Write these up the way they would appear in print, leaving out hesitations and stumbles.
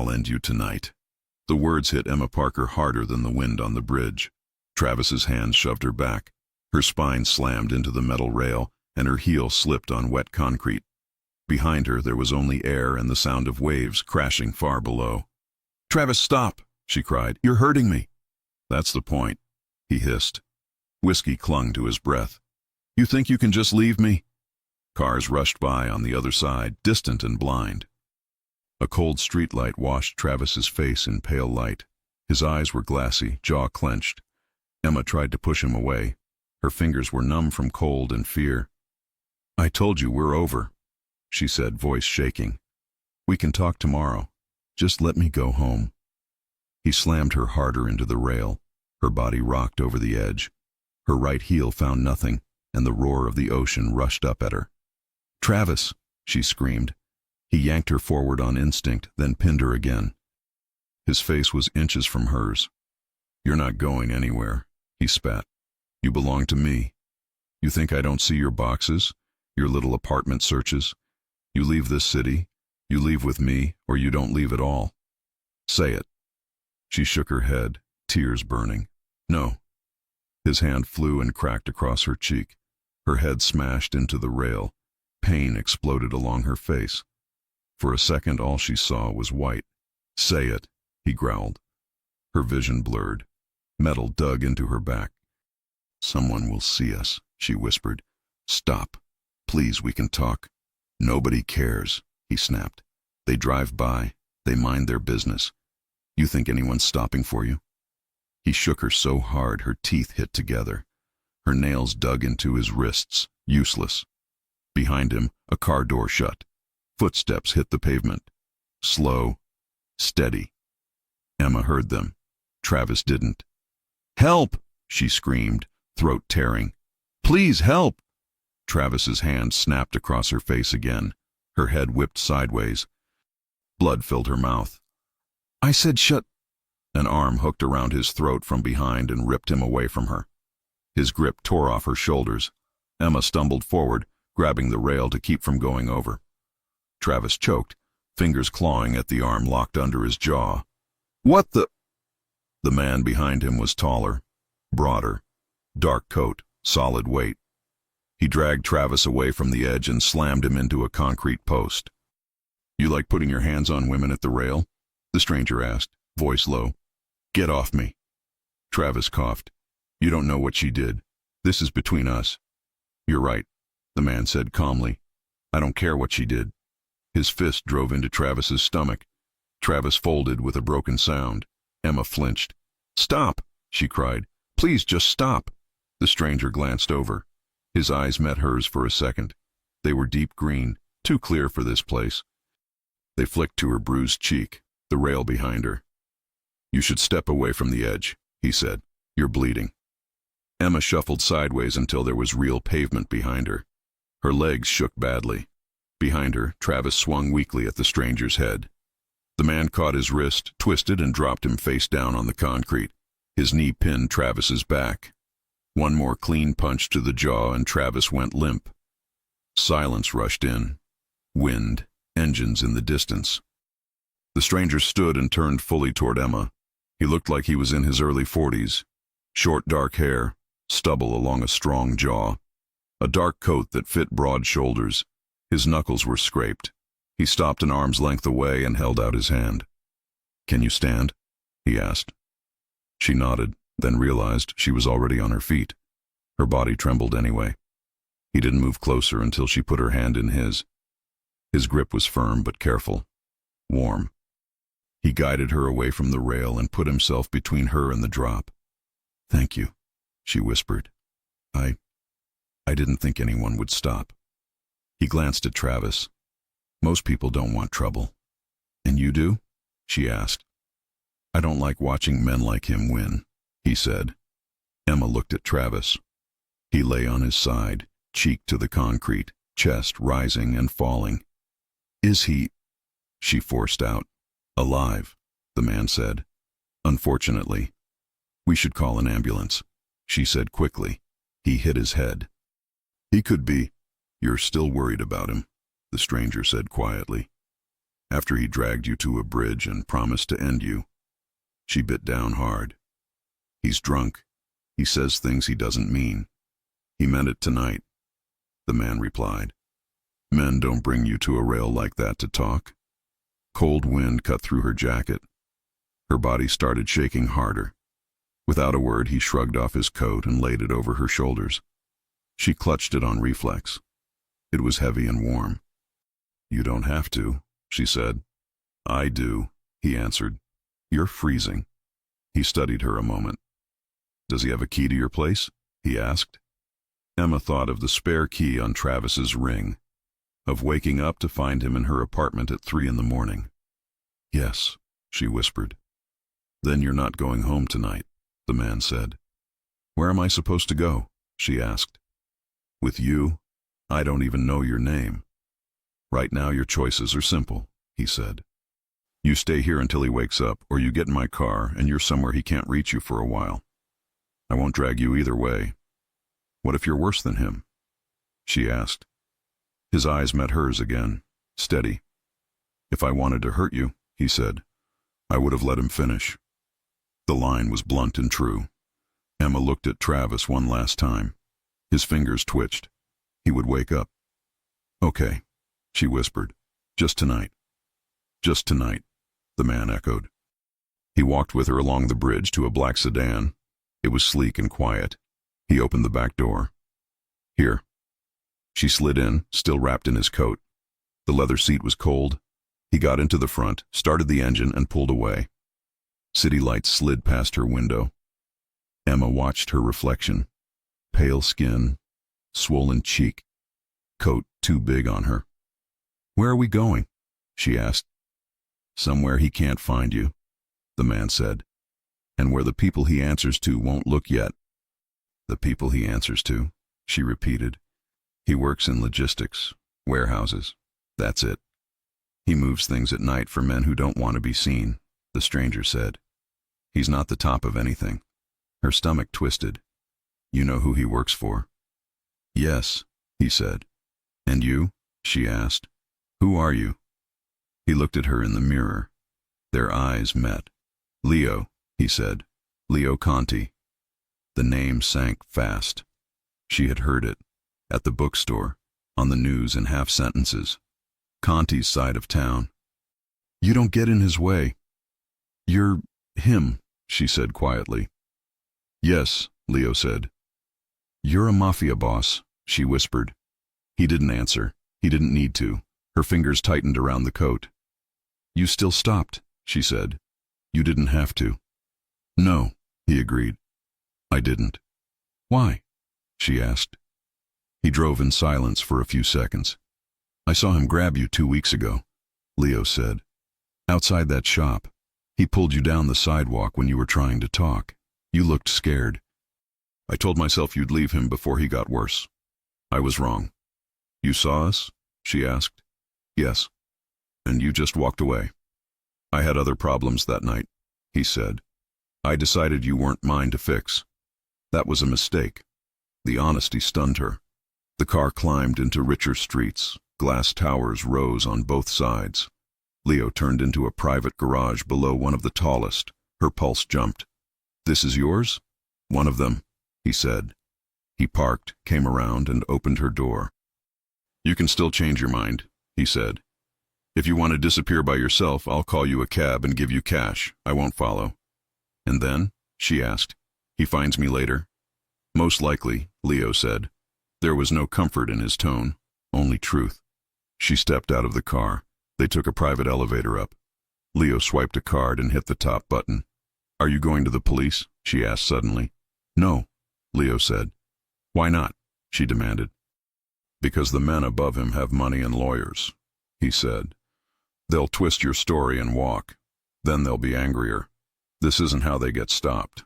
I'll end you tonight." The words hit Emma Parker harder than the wind on the bridge. Travis's hand shoved her back. Her spine slammed into the metal rail, and her heel slipped on wet concrete. Behind her, there was only air and the sound of waves crashing far below. "Travis, stop!" she cried. "You're hurting me." "That's the point," he hissed. Whiskey clung to his breath. "You think you can just leave me?" Cars rushed by on the other side, distant and blind. A cold streetlight washed Travis's face in pale light. His eyes were glassy, jaw clenched. Emma tried to push him away. Her fingers were numb from cold and fear. "I told you we're over," she said, voice shaking. "We can talk tomorrow. Just let me go home." He slammed her harder into the rail. Her body rocked over the edge. Her right heel found nothing, and the roar of the ocean rushed up at her. "Travis!" she screamed. He yanked her forward on instinct, then pinned her again. His face was inches from hers. "You're not going anywhere," he spat. "You belong to me. You think I don't see your boxes, your little apartment searches? You leave this city, you leave with me, or you don't leave at all. Say it." She shook her head, tears burning. "No." His hand flew and cracked across her cheek. Her head smashed into the rail. Pain exploded along her face. For a second, all she saw was white. "Say it," he growled. Her vision blurred. Metal dug into her back. "Someone will see us," she whispered. "Stop. Please, we can talk." "Nobody cares," he snapped. "They drive by. They mind their business. You think anyone's stopping for you?" He shook her so hard her teeth hit together. Her nails dug into his wrists, useless. Behind him, a car door shut. Footsteps hit the pavement. Slow, steady. Emma heard them. Travis didn't. "Help!" she screamed, throat tearing. "Please help!" Travis's hand snapped across her face again. Her head whipped sideways. Blood filled her mouth. "I said shut—" An arm hooked around his throat from behind and ripped him away from her. His grip tore off her shoulders. Emma stumbled forward, grabbing the rail to keep from going over. Travis choked, fingers clawing at the arm locked under his jaw. "What the—" The man behind him was taller, broader, dark coat, solid weight. He dragged Travis away from the edge and slammed him into a concrete post. "You like putting your hands on women at the rail?" the stranger asked, voice low. "Get off me." Travis coughed. "You don't know what she did. This is between us." "You're right," the man said calmly. "I don't care what she did." His fist drove into Travis's stomach. Travis folded with a broken sound. Emma flinched. "Stop!" she cried. "Please just stop." The stranger glanced over. His eyes met hers for a second. They were deep green, too clear for this place. They flicked to her bruised cheek, the rail behind her. "You should step away from the edge," he said. "You're bleeding." Emma shuffled sideways until there was real pavement behind her. Her legs shook badly. Behind her, Travis swung weakly at the stranger's head. The man caught his wrist, twisted, and dropped him face down on the concrete. His knee pinned Travis's back. One more clean punch to the jaw and Travis went limp. Silence rushed in. Wind, engines in the distance. The stranger stood and turned fully toward Emma. He looked like he was in his early 40s. Short dark hair, stubble along a strong jaw. A dark coat that fit broad shoulders. His knuckles were scraped. He stopped an arm's length away and held out his hand. "Can you stand?" he asked. She nodded, then realized she was already on her feet. Her body trembled anyway. He didn't move closer until she put her hand in his. His grip was firm but careful, warm. He guided her away from the rail and put himself between her and the drop. "Thank you," she whispered. I didn't think anyone would stop." He glanced at Travis. "Most people don't want trouble." "And you do?" she asked. "I don't like watching men like him win," he said. Emma looked at Travis. He lay on his side, cheek to the concrete, chest rising and falling. "Is he—" she forced out. "Alive," the man said. "Unfortunately. We should call an ambulance," she said quickly. He hit his head. "He could be—" "You're still worried about him," the stranger said quietly. after he dragged you to a bridge and promised to end you. She bit down hard. He's drunk. He says things he doesn't mean. He meant it tonight, the man replied. Men don't bring you to a rail like that to talk. Cold wind cut through her jacket. Her body started shaking harder. Without a word, he shrugged off his coat and laid it over her shoulders. She clutched it on reflex. It was heavy and warm. You don't have to, she said. I do, he answered. You're freezing. He studied her a moment. Does he have a key to your place? He asked. Emma thought of the spare key on Travis's ring, of waking up to find him in her apartment at 3 a.m. Yes, she whispered. Then you're not going home tonight, the man said. Where am I supposed to go? She asked. With you? I don't even know your name. Right now your choices are simple, he said. You stay here until he wakes up, or you get in my car and you're somewhere he can't reach you for a while. I won't drag you either way. What if you're worse than him? She asked. His eyes met hers again, steady. If I wanted to hurt you, he said, I would have let him finish. The line was blunt and true. Emma looked at Travis one last time. His fingers twitched. He would wake up. Okay, she whispered. Just tonight. Just tonight, the man echoed. He walked with her along the bridge to a black sedan. It was sleek and quiet. He opened the back door. Here. She slid in, still wrapped in his coat. The leather seat was cold. He got into the front, started the engine, and pulled away. City lights slid past her window. Emma watched her reflection. Pale skin, swollen cheek, coat too big on her. Where are we going? She asked. Somewhere he can't find you, the man said. And where the people he answers to won't look yet. The people he answers to, she repeated. He works in logistics, warehouses. That's it. He moves things at night for men who don't want to be seen, the stranger said. He's not the top of anything. Her stomach twisted. You know who he works for? Yes, he said. And you? She asked. Who are you? He looked at her in the mirror. Their eyes met. Leo, he said. Leo Conti. The name sank fast. She had heard it. At the bookstore, on the news in half sentences. Conti's side of town. You don't get in his way. You're him, she said quietly. Yes, Leo said. You're a mafia boss, she whispered. He didn't answer. He didn't need to. Her fingers tightened around the coat. You still stopped, she said. You didn't have to. No, he agreed. I didn't. Why? She asked. He drove in silence for a few seconds. I saw him grab you 2 weeks ago, Leo said. Outside that shop. He pulled you down the sidewalk when you were trying to talk. You looked scared. I told myself you'd leave him before he got worse. I was wrong. You saw us? She asked. Yes. And you just walked away. I had other problems that night, he said. I decided you weren't mine to fix. That was a mistake. The honesty stunned her. The car climbed into richer streets. Glass towers rose on both sides. Leo turned into a private garage below one of the tallest. Her pulse jumped. This is yours? One of them, he said. He parked, came around, and opened her door. You can still change your mind, he said. If you want to disappear by yourself, I'll call you a cab and give you cash. I won't follow. And then? She asked. He finds me later? Most likely, Leo said. There was no comfort in his tone, only truth. She stepped out of the car. They took a private elevator up. Leo swiped a card and hit the top button. Are you going to the police? She asked suddenly. No, Leo said. Why not? She demanded. Because the men above him have money and lawyers, he said. They'll twist your story and walk. Then they'll be angrier. This isn't how they get stopped.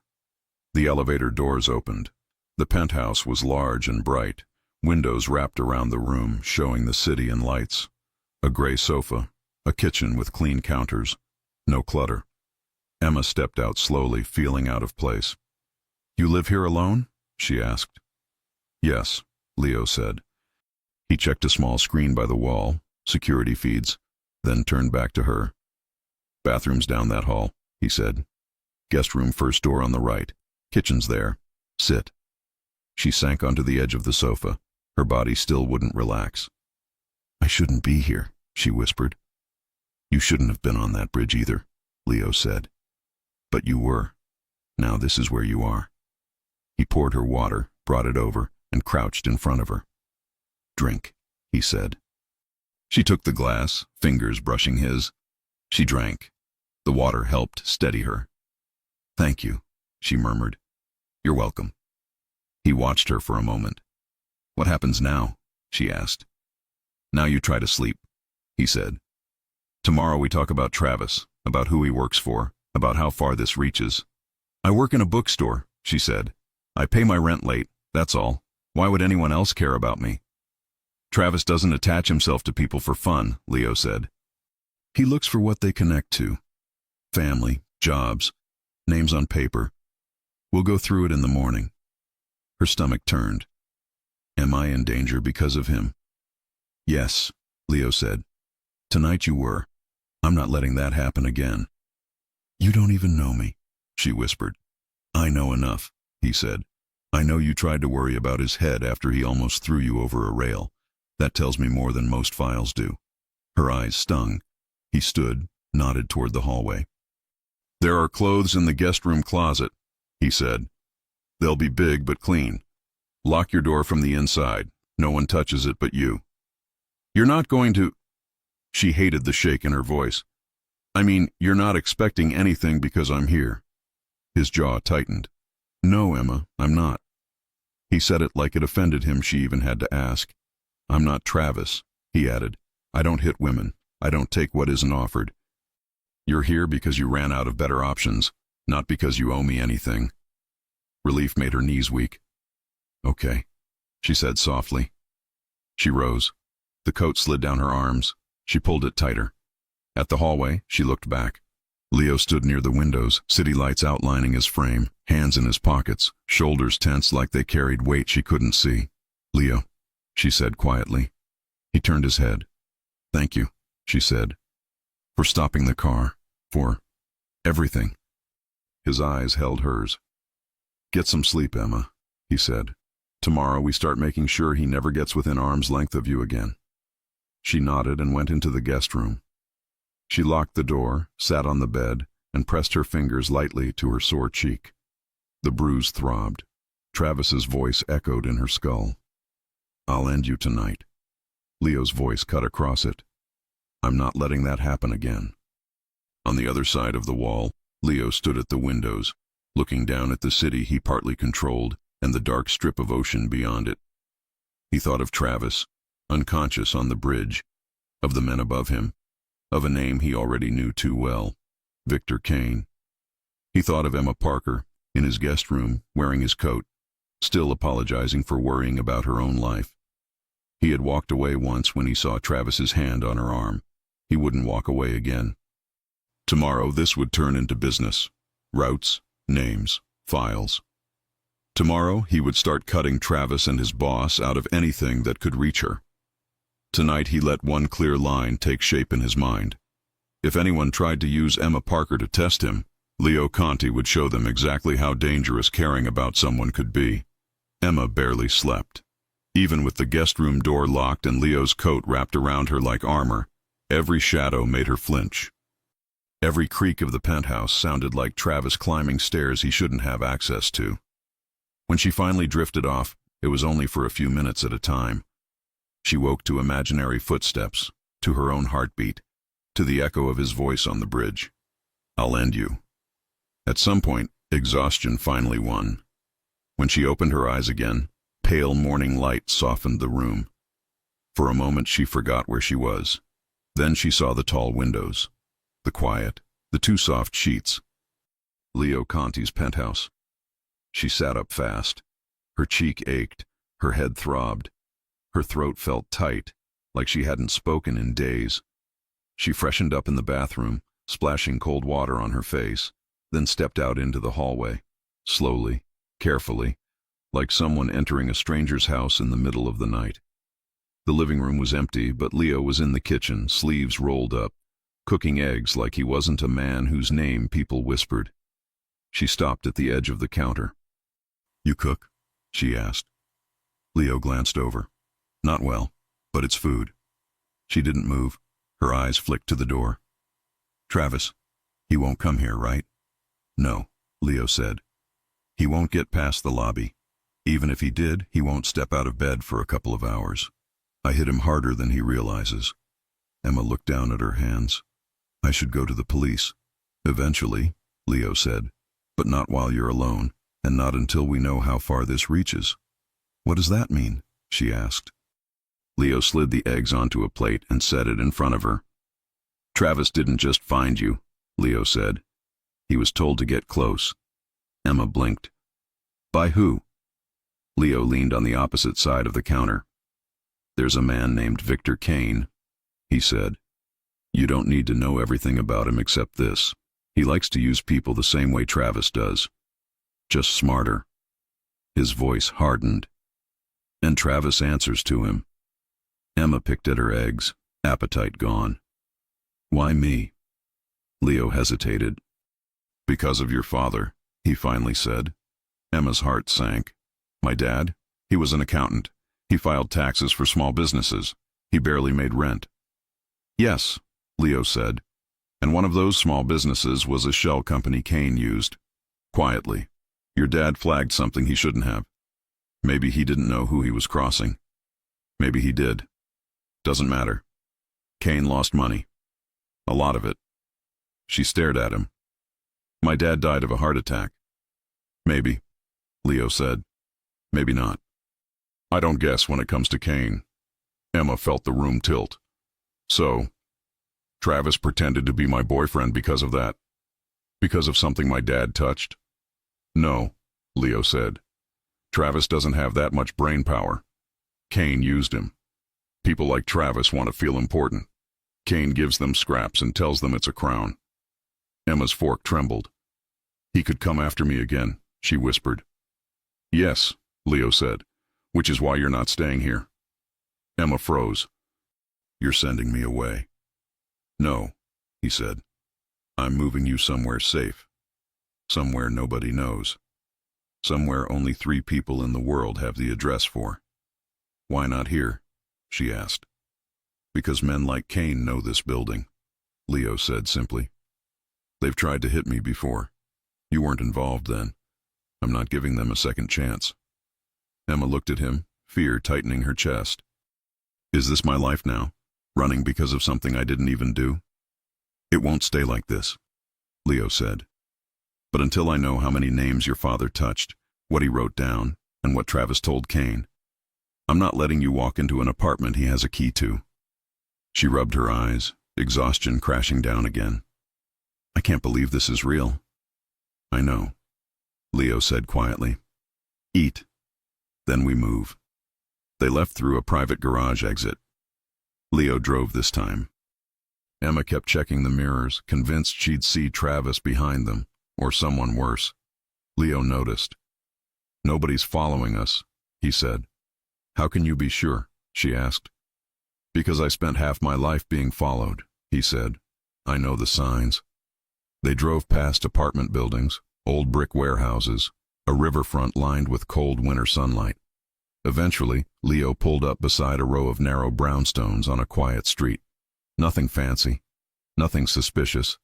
The elevator doors opened. The penthouse was large and bright, windows wrapped around the room, showing the city in lights. A gray sofa, a kitchen with clean counters, no clutter. Emma stepped out slowly, feeling out of place. You live here alone? She asked. Yes, Leo said. He checked a small screen by the wall, security feeds. then turned back to her. "Bathroom's down that hall," he said. "Guest room first door on the right. Kitchen's there. Sit." She sank onto the edge of the sofa. Her body still wouldn't relax. "I shouldn't be here," she whispered. "You shouldn't have been on that bridge either," Leo said. "But you were. Now this is where you are." He poured her water, brought it over, and crouched in front of her. "Drink," he said. She took the glass, fingers brushing his. She drank. The water helped steady her. "Thank you," she murmured. "You're welcome." He watched her for a moment. "What happens now?" she asked. "Now you try to sleep," he said. "Tomorrow we talk about Travis, about who he works for, about how far this reaches." "I work in a bookstore," she said. "I pay my rent late, that's all. Why would anyone else care about me?" "Travis doesn't attach himself to people for fun," Leo said. "He looks for what they connect to. Family, jobs, names on paper. We'll go through it in the morning." Her stomach turned. "Am I in danger because of him?" "Yes," Leo said. "Tonight you were. I'm not letting that happen again." "You don't even know me," she whispered. "I know enough," he said. "I know you tried to worry about his head after he almost threw you over a rail. That tells me more than most files do." Her eyes stung. He stood, nodded toward the hallway. "There are clothes in the guest room closet," he said. "They'll be big but clean. Lock your door from the inside. No one touches it but you." "You're not going to—" She hated the shake in her voice. "I mean, you're not expecting anything because I'm here." His jaw tightened. "No, Emma, I'm not." He said it like it offended him she even had to ask. "I'm not Travis," he added. "I don't hit women. I don't take what isn't offered. You're here because you ran out of better options, not because you owe me anything." Relief made her knees weak. "Okay," she said softly. She rose. The coat slid down her arms. She pulled it tighter. At the hallway, she looked back. Leo stood near the windows, city lights outlining his frame, hands in his pockets, shoulders tense like they carried weight she couldn't see. "Leo," she said quietly. He turned his head. "Thank you," she said, "for stopping the car, for everything." His eyes held hers. "Get some sleep, Emma," he said. "Tomorrow we start making sure he never gets within arm's length of you again." She nodded and went into the guest room. She locked the door, sat on the bed, and pressed her fingers lightly to her sore cheek. The bruise throbbed. Travis's voice echoed in her skull. "I'll end you tonight." Leo's voice cut across it. "I'm not letting that happen again." On the other side of the wall, Leo stood at the windows, looking down at the city he partly controlled and the dark strip of ocean beyond it. He thought of Travis, unconscious on the bridge, of the men above him, of a name he already knew too well, Victor Kane. He thought of Emma Parker, in his guest room, wearing his coat, still apologizing for worrying about her own life. He had walked away once when he saw Travis's hand on her arm. He wouldn't walk away again. Tomorrow this would turn into business. Routes, names, files. Tomorrow he would start cutting Travis and his boss out of anything that could reach her. Tonight he let one clear line take shape in his mind. If anyone tried to use Emma Parker to test him, Leo Conti would show them exactly how dangerous caring about someone could be. Emma barely slept. Even with the guest room door locked and Leo's coat wrapped around her like armor, every shadow made her flinch. Every creak of the penthouse sounded like Travis climbing stairs he shouldn't have access to. When she finally drifted off, it was only for a few minutes at a time. She woke to imaginary footsteps, to her own heartbeat, to the echo of his voice on the bridge. "I'll end you." At some point, exhaustion finally won. When she opened her eyes again, pale morning light softened the room. For a moment she forgot where she was. Then she saw the tall windows, the quiet, the two soft sheets. Leo Conti's penthouse. She sat up fast. Her cheek ached, her head throbbed. Her throat felt tight, like she hadn't spoken in days. She freshened up in the bathroom, splashing cold water on her face, then stepped out into the hallway, slowly, carefully, like someone entering a stranger's house in the middle of the night. The living room was empty, but Leo was in the kitchen, sleeves rolled up, cooking eggs like he wasn't a man whose name people whispered. She stopped at the edge of the counter. "You cook?" she asked. Leo glanced over. "Not well, but it's food." She didn't move. Her eyes flicked to the door. "Travis, he won't come here, right?" "No," Leo said. "He won't get past the lobby. Even if he did, he won't step out of bed for a couple of hours. I hit him harder than he realizes." Emma looked down at her hands. "I should go to the police." "Eventually," Leo said, "but not while you're alone, and not until we know how far this reaches." "What does that mean?" she asked. Leo slid the eggs onto a plate and set it in front of her. "Travis didn't just find you," Leo said. "He was told to get close." Emma blinked. "By who?" Leo leaned on the opposite side of the counter. "There's a man named Victor Kane," he said. "You don't need to know everything about him except this. He likes to use people the same way Travis does. Just smarter." His voice hardened. "And Travis answers to him." Emma picked at her eggs, appetite gone. "Why me?" Leo hesitated. "Because of your father," he finally said. Emma's heart sank. "My dad? He was an accountant. He filed taxes for small businesses. He barely made rent." "Yes," Leo said. "And one of those small businesses was a shell company Kane used. Quietly. Your dad flagged something he shouldn't have. Maybe he didn't know who he was crossing. Maybe he did. Doesn't matter. Kane lost money. A lot of it." She stared at him. "My dad died of a heart attack." "Maybe," Leo said. "Maybe not. I don't guess when it comes to Kane." Emma felt the room tilt. "So, Travis pretended to be my boyfriend because of that? Because of something my dad touched?" "No," Leo said. "Travis doesn't have that much brain power. Kane used him. People like Travis want to feel important. Kane gives them scraps and tells them it's a crown." Emma's fork trembled. "He could come after me again," she whispered. "Yes," Leo said, "which is why you're not staying here." Emma froze. "You're sending me away." "No," he said. "I'm moving you somewhere safe. Somewhere nobody knows. Somewhere only 3 people in the world have the address for." "Why not here?" she asked. "Because men like Kane know this building," Leo said simply. "They've tried to hit me before. You weren't involved then. I'm not giving them a second chance." Emma looked at him, fear tightening her chest. "Is this my life now? Running because of something I didn't even do?" "It won't stay like this," Leo said. "But until I know how many names your father touched, what he wrote down, and what Travis told Kane, I'm not letting you walk into an apartment he has a key to." She rubbed her eyes, exhaustion crashing down again. "I can't believe this is real." "I know," Leo said quietly. "Eat. Then we move." They left through a private garage exit. Leo drove this time. Emma kept checking the mirrors, convinced she'd see Travis behind them, or someone worse. Leo noticed. "Nobody's following us," he said. "How can you be sure?" she asked. "Because I spent half my life being followed," he said. "I know the signs." They drove past apartment buildings, old brick warehouses, a riverfront lined with cold winter sunlight. Eventually, Leo pulled up beside a row of narrow brownstones on a quiet street. Nothing fancy, nothing suspicious,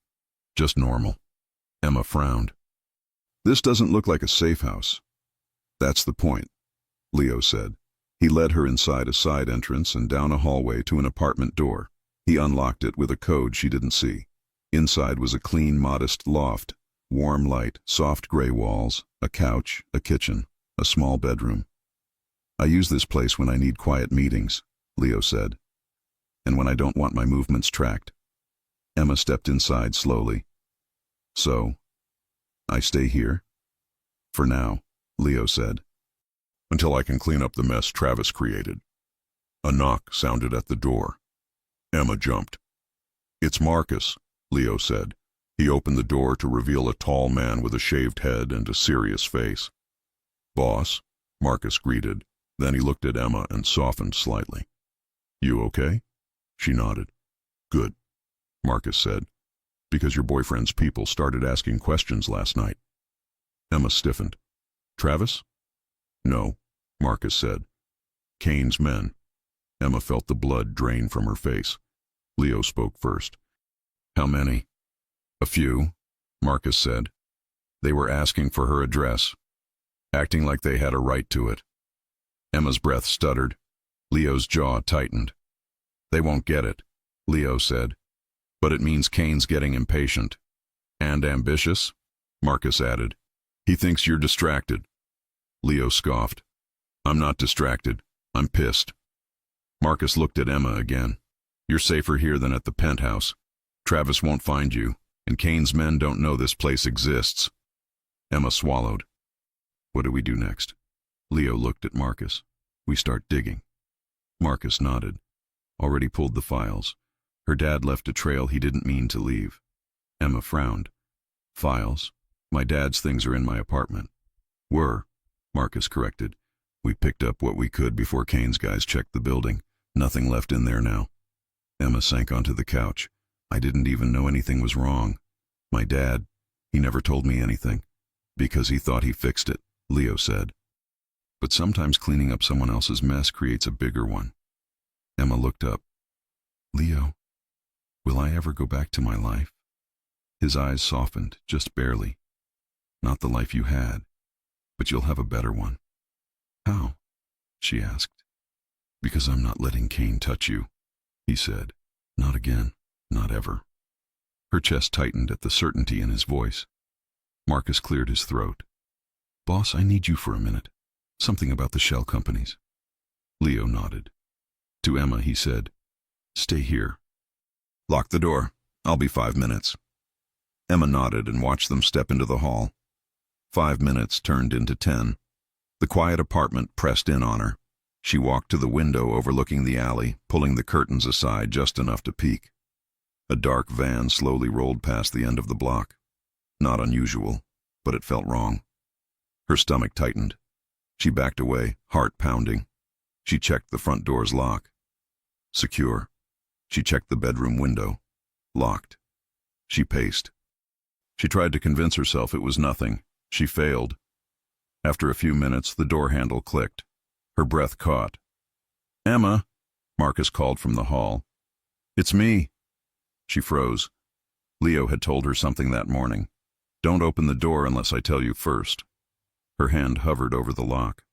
just normal. Emma frowned. "This doesn't look like a safe house." "That's the point," Leo said. He led her inside a side entrance and down a hallway to an apartment door. He unlocked it with a code she didn't see. Inside was a clean, modest loft, warm light, soft gray walls, a couch, a kitchen, a small bedroom. "I use this place when I need quiet meetings," Leo said, "and when I don't want my movements tracked." Emma stepped inside slowly. "So, I stay here?" "For now," Leo said. "Until I can clean up the mess Travis created." A knock sounded at the door. Emma jumped. "It's Marcus," Leo said. He opened the door to reveal a tall man with a shaved head and a serious face. "Boss," Marcus greeted. Then he looked at Emma and softened slightly. You okay? She nodded. Good, Marcus said, because your boyfriend's people started asking questions last night. Emma stiffened. Travis? No, Marcus said. Kane's men. Emma felt the blood drain from her face. Leo spoke first. How many? A few, Marcus said. They were asking for her address, acting like they had a right to it. Emma's breath stuttered. Leo's jaw tightened. They won't get it, Leo said. But it means Kane's getting impatient. And ambitious, Marcus added. He thinks you're distracted. Leo scoffed. I'm not distracted. I'm pissed. Marcus looked at Emma again. You're safer here than at the penthouse. Travis won't find you, and Kane's men don't know this place exists. Emma swallowed. What do we do next? Leo looked at Marcus. We start digging. Marcus nodded. Already pulled the files. Her dad left a trail he didn't mean to leave. Emma frowned. Files? My dad's things are in my apartment. Were, Marcus corrected. We picked up what we could before Kane's guys checked the building. Nothing left in there now. Emma sank onto the couch. I didn't even know anything was wrong. My dad, he never told me anything. Because he thought he fixed it, Leo said. But sometimes cleaning up someone else's mess creates a bigger one. Emma looked up. Leo, will I ever go back to my life? His eyes softened, just barely. Not the life you had, but you'll have a better one. How? She asked. Because I'm not letting Kane touch you, he said. Not again, not ever. Her chest tightened at the certainty in his voice. Marcus cleared his throat. Boss, I need you for a minute. Something about the shell companies. Leo nodded. To Emma, he said, Stay here. Lock the door. I'll be 5 minutes. Emma nodded and watched them step into the hall. 5 minutes turned into 10. The quiet apartment pressed in on her. She walked to the window overlooking the alley, pulling the curtains aside just enough to peek. A dark van slowly rolled past the end of the block. Not unusual, but it felt wrong. Her stomach tightened. She backed away, heart pounding. She checked the front door's lock. Secure. She checked the bedroom window. Locked. She paced. She tried to convince herself it was nothing. She failed. After a few minutes, the door handle clicked. Her breath caught. Emma, Marcus called from the hall. It's me. She froze. Leo had told her something that morning. Don't open the door unless I tell you first. Her hand hovered over the lock.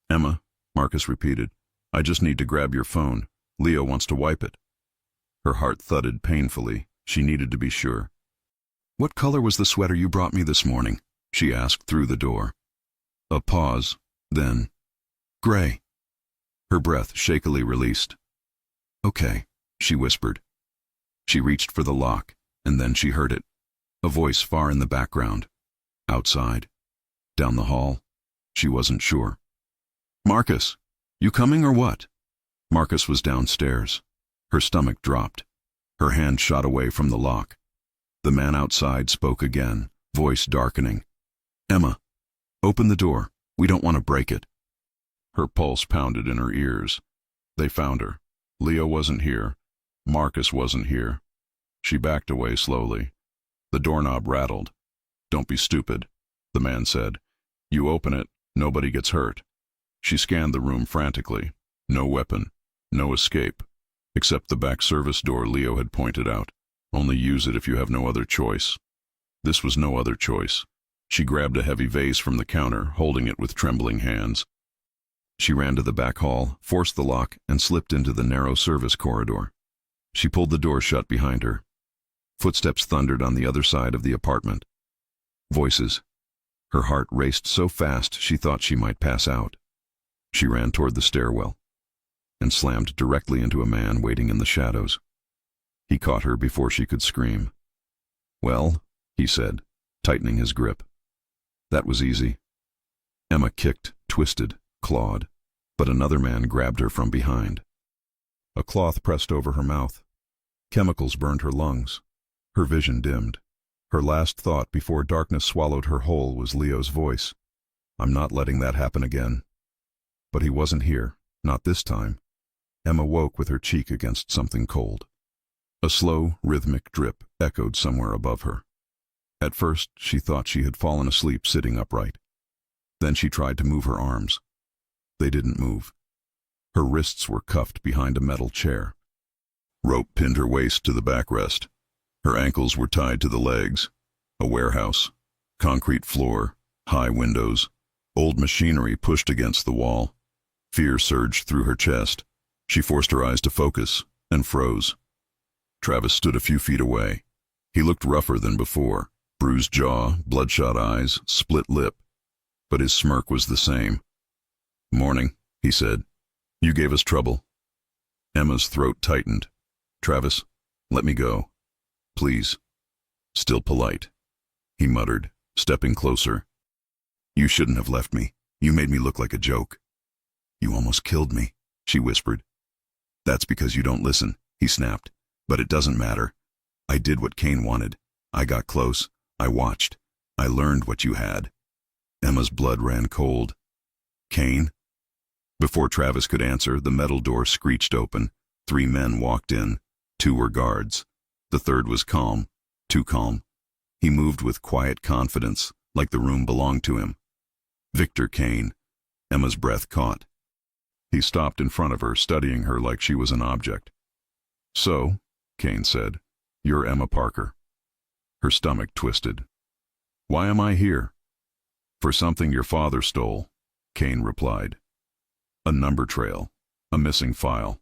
Emma, Marcus repeated, I just need to grab your phone. Leo wants to wipe it. Her heart thudded painfully. She needed to be sure. What color was the sweater you brought me this morning? She asked through the door. A pause, then, gray. Her breath shakily released. Okay, she whispered. She reached for the lock, and then she heard it. A voice far in the background. Outside. Down the hall. She wasn't sure. Marcus, you coming or what? Marcus was downstairs. Her stomach dropped. Her hand shot away from the lock. The man outside spoke again, voice darkening. Emma, open the door. We don't want to break it. Her pulse pounded in her ears. They found her. Leo wasn't here. Marcus wasn't here. She backed away slowly. The doorknob rattled. Don't be stupid, the man said. You open it, nobody gets hurt. She scanned the room frantically. No weapon. No escape. Except the back service door Leo had pointed out. Only use it if you have no other choice. This was no other choice. She grabbed a heavy vase from the counter, holding it with trembling hands. She ran to the back hall, forced the lock, and slipped into the narrow service corridor. She pulled the door shut behind her. Footsteps thundered on the other side of the apartment. Voices. Her heart raced so fast she thought she might pass out. She ran toward the stairwell and slammed directly into a man waiting in the shadows. He caught her before she could scream. Well, he said, tightening his grip. That was easy. Emma kicked, twisted, clawed, but another man grabbed her from behind. A cloth pressed over her mouth. Chemicals burned her lungs. Her vision dimmed. Her last thought before darkness swallowed her whole was Leo's voice. I'm not letting that happen again. But he wasn't here, not this time. Emma woke with her cheek against something cold. A slow, rhythmic drip echoed somewhere above her. At first, she thought she had fallen asleep sitting upright. Then she tried to move her arms. They didn't move. Her wrists were cuffed behind a metal chair. Rope pinned her waist to the backrest. Her ankles were tied to the legs. A warehouse. Concrete floor. High windows. Old machinery pushed against the wall. Fear surged through her chest. She forced her eyes to focus, and froze. Travis stood a few feet away. He looked rougher than before. Bruised jaw, bloodshot eyes, split lip. But his smirk was the same. "Morning," he said. "You gave us trouble." Emma's throat tightened. "Travis, let me go. Please." Still polite. He muttered, stepping closer. "You shouldn't have left me. You made me look like a joke." "You almost killed me," she whispered. "That's because you don't listen," he snapped. "But it doesn't matter. I did what Kane wanted. I got close. I watched. I learned what you had." Emma's blood ran cold. "Kane?" Before Travis could answer, the metal door screeched open. 3 men walked in. 2 were guards. The third was calm. Too calm. He moved with quiet confidence, like the room belonged to him. Victor Kane. Emma's breath caught. He stopped in front of her, studying her like she was an object. "So," Kane said, "you're Emma Parker." Her stomach twisted. "Why am I here?" "For something your father stole," Kane replied. "A number trail. A missing file.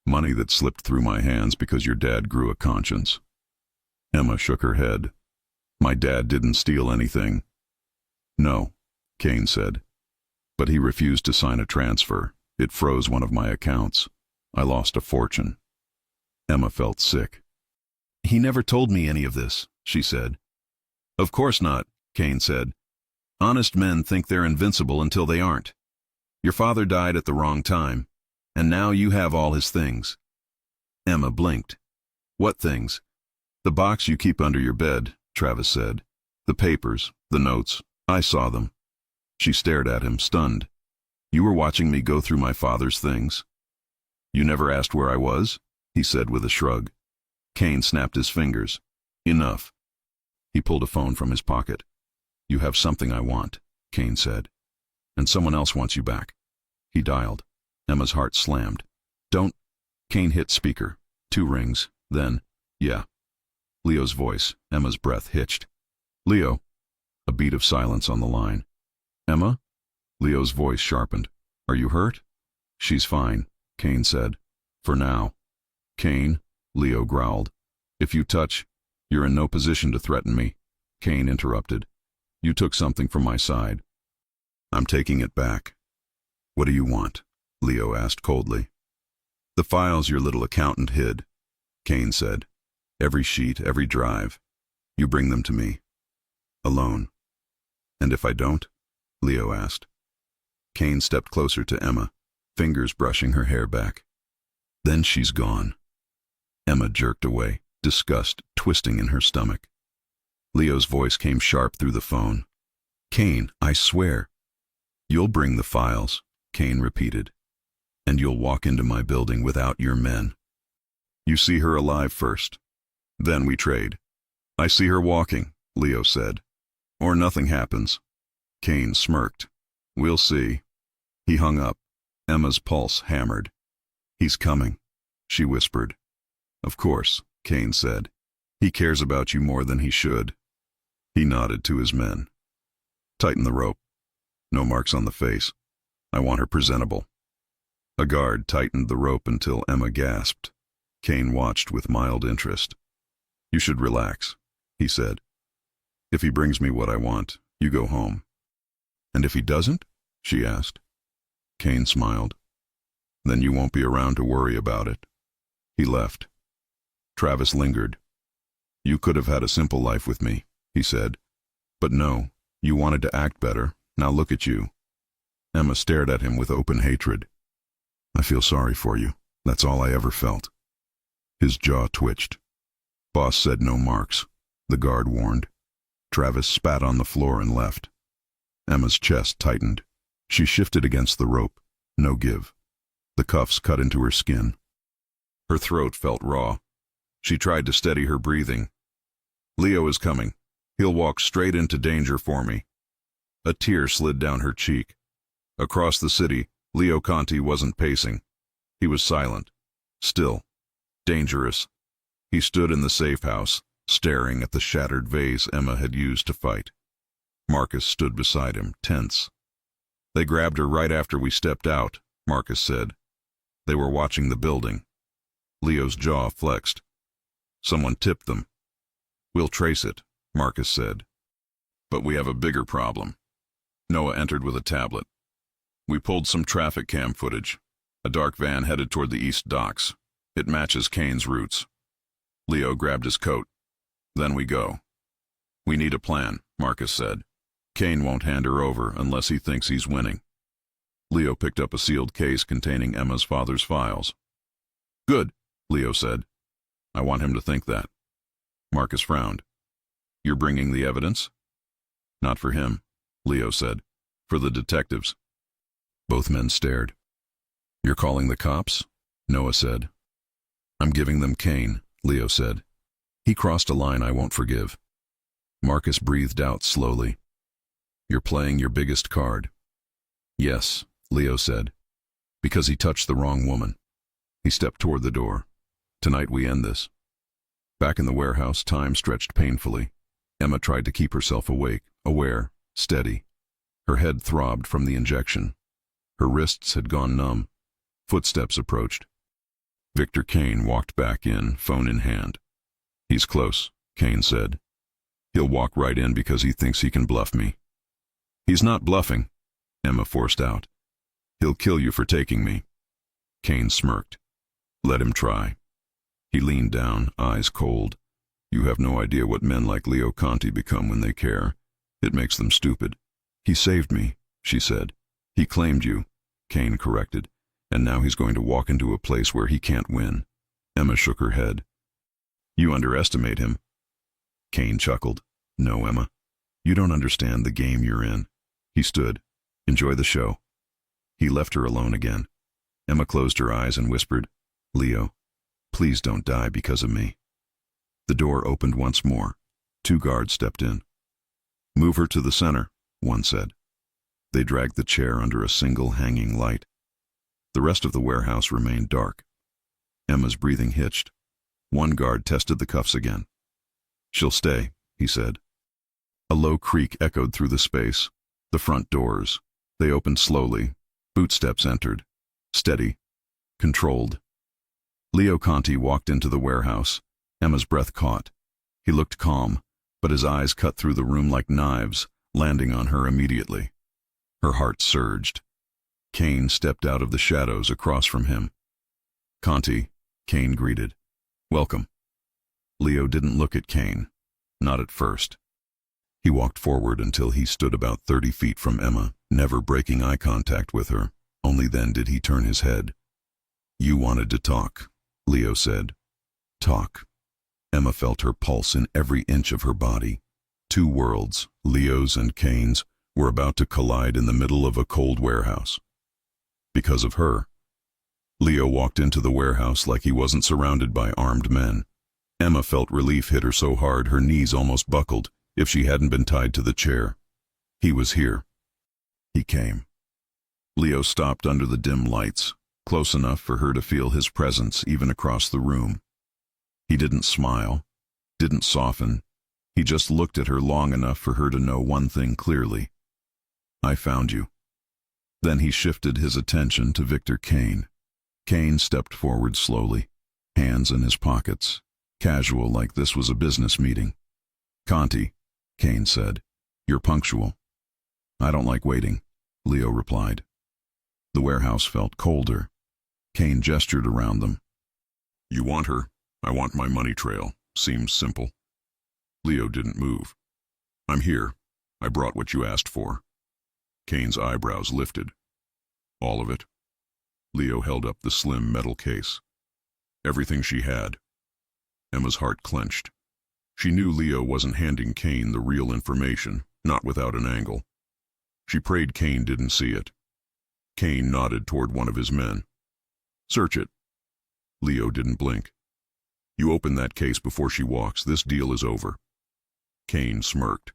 Money that slipped through my hands because your dad grew a conscience." Emma shook her head. "My dad didn't steal anything." "No," Kane said. "But he refused to sign a transfer. It froze one of my accounts. I lost a fortune." Emma felt sick. "He never told me any of this," she said. "Of course not," Kane said. "Honest men think they're invincible until they aren't. Your father died at the wrong time, and now you have all his things." Emma blinked. "What things?" "The box you keep under your bed," Travis said. "The papers, the notes. I saw them." She stared at him, stunned. "You were watching me go through my father's things?" "You never asked where I was?" he said with a shrug. Kane snapped his fingers. "Enough." He pulled a phone from his pocket. "You have something I want," Kane said. "And someone else wants you back." He dialed. Emma's heart slammed. "Don't—" Kane hit speaker. 2 rings. Then, "Yeah." Leo's voice. Emma's breath hitched. "Leo." A beat of silence on the line. "Emma?" Leo's voice sharpened. "Are you hurt?" "She's fine," Kane said. "For now." "Kane," Leo growled. "If you touch, you're in no position to threaten me." Kane interrupted. "You took something from my side. I'm taking it back." "What do you want?" Leo asked coldly. "The files your little accountant hid," Kane said. "Every sheet, every drive. You bring them to me. Alone." "And if I don't?" Leo asked. Kane stepped closer to Emma, fingers brushing her hair back. "Then she's gone." Emma jerked away, disgust twisting in her stomach. Leo's voice came sharp through the phone. "Kane, I swear." "You'll bring the files," Kane repeated. "And you'll walk into my building without your men. You see her alive first. Then we trade." "I see her walking," Leo said. "Or nothing happens." Kane smirked. "We'll see." He hung up. Emma's pulse hammered. "He's coming," she whispered. "Of course," Kane said. "He cares about you more than he should." He nodded to his men. "Tighten the rope. No marks on the face. I want her presentable." A guard tightened the rope until Emma gasped. Kane watched with mild interest. "You should relax," he said. "If he brings me what I want, you go home." "And if he doesn't?" she asked. Kane smiled. "Then you won't be around to worry about it." He left. Travis lingered. "You could have had a simple life with me," he said. "But no, you wanted to act better. Now look at you." Emma stared at him with open hatred. "I feel sorry for you. That's all I ever felt." His jaw twitched. "Boss said no marks," the guard warned. Travis spat on the floor and left. Emma's chest tightened. She shifted against the rope. No give. The cuffs cut into her skin. Her throat felt raw. She tried to steady her breathing. Leo is coming. He'll walk straight into danger for me. A tear slid down her cheek. Across the city, Leo Conti wasn't pacing. He was silent, still, dangerous. He stood in the safe house, staring at the shattered vase Emma had used to fight. Marcus stood beside him, tense. They grabbed her right after we stepped out, Marcus said. They were watching the building. Leo's jaw flexed. Someone tipped them. We'll trace it, Marcus said. But we have a bigger problem. Noah entered with a tablet. We pulled some traffic cam footage. A dark van headed toward the east docks. It matches Kane's routes. Leo grabbed his coat. Then we go. We need a plan, Marcus said. Kane won't hand her over unless he thinks he's winning. Leo picked up a sealed case containing Emma's father's files. Good, Leo said. I want him to think that. Marcus frowned. You're bringing the evidence? Not for him, Leo said. For the detectives. Both men stared. You're calling the cops? Noah said. I'm giving them Kane, Leo said. He crossed a line I won't forgive. Marcus breathed out slowly. You're playing your biggest card. Yes, Leo said. Because he touched the wrong woman. He stepped toward the door. Tonight we end this. Back in the warehouse, time stretched painfully. Emma tried to keep herself awake, aware, steady. Her head throbbed from the injection. Her wrists had gone numb. Footsteps approached. Victor Kane walked back in, phone in hand. He's close, Kane said. He'll walk right in because he thinks he can bluff me. He's not bluffing, Emma forced out. He'll kill you for taking me. Kane smirked. Let him try. He leaned down, eyes cold. You have no idea what men like Leo Conti become when they care. It makes them stupid. He saved me, she said. He claimed you, Kane corrected, and now he's going to walk into a place where he can't win. Emma shook her head. You underestimate him. Kane chuckled. No, Emma. You don't understand the game you're in. He stood. Enjoy the show. He left her alone again. Emma closed her eyes and whispered, Leo, please don't die because of me. The door opened once more. 2 guards stepped in. Move her to the center, one said. They dragged the chair under a single hanging light. The rest of the warehouse remained dark. Emma's breathing hitched. One guard tested the cuffs again. She'll stay, he said. A low creak echoed through the space. The front doors. They opened slowly. Footsteps entered. Steady. Controlled. Leo Conti walked into the warehouse. Emma's breath caught. He looked calm, but his eyes cut through the room like knives, landing on her immediately. Her heart surged. Kane stepped out of the shadows across from him. Conti, Kane greeted. Welcome. Leo didn't look at Kane. Not at first. He walked forward until he stood about 30 feet from Emma, never breaking eye contact with her. Only then did he turn his head. You wanted to talk, Leo said. Talk. Emma felt her pulse in every inch of her body. 2 worlds, Leo's and Kane's, were about to collide in the middle of a cold warehouse. Because of her. Leo walked into the warehouse like he wasn't surrounded by armed men. Emma felt relief hit her so hard her knees almost buckled if she hadn't been tied to the chair. He was here. He came. Leo stopped under the dim lights, close enough for her to feel his presence even across the room. He didn't smile, didn't soften. He just looked at her long enough for her to know one thing clearly. I found you. Then he shifted his attention to Victor Kane. Kane stepped forward slowly, hands in his pockets, casual like this was a business meeting. Conti, Kane said, you're punctual. I don't like waiting, Leo replied. The warehouse felt colder. Kane gestured around them. You want her? I want my money trail. Seems simple. Leo didn't move. I'm here. I brought what you asked for. Kane's eyebrows lifted. All of it? Leo held up the slim metal case. Everything she had. Emma's heart clenched. She knew Leo wasn't handing Kane the real information, not without an angle. She prayed Kane didn't see it. Kane nodded toward one of his men. Search it. Leo didn't blink. You open that case before she walks. This deal is over. Kane smirked.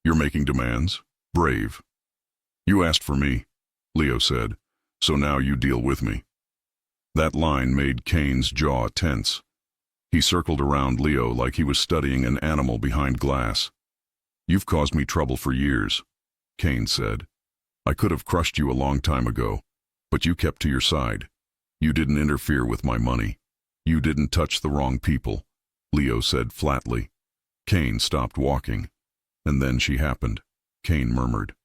You're making demands? Brave. You asked for me, Leo said, so now you deal with me. That line made Kane's jaw tense. He circled around Leo like he was studying an animal behind glass. You've caused me trouble for years, Kane said. I could have crushed you a long time ago, but you kept to your side. You didn't interfere with my money. You didn't touch the wrong people, Leo said flatly. Kane stopped walking. And then she happened, Kane murmured.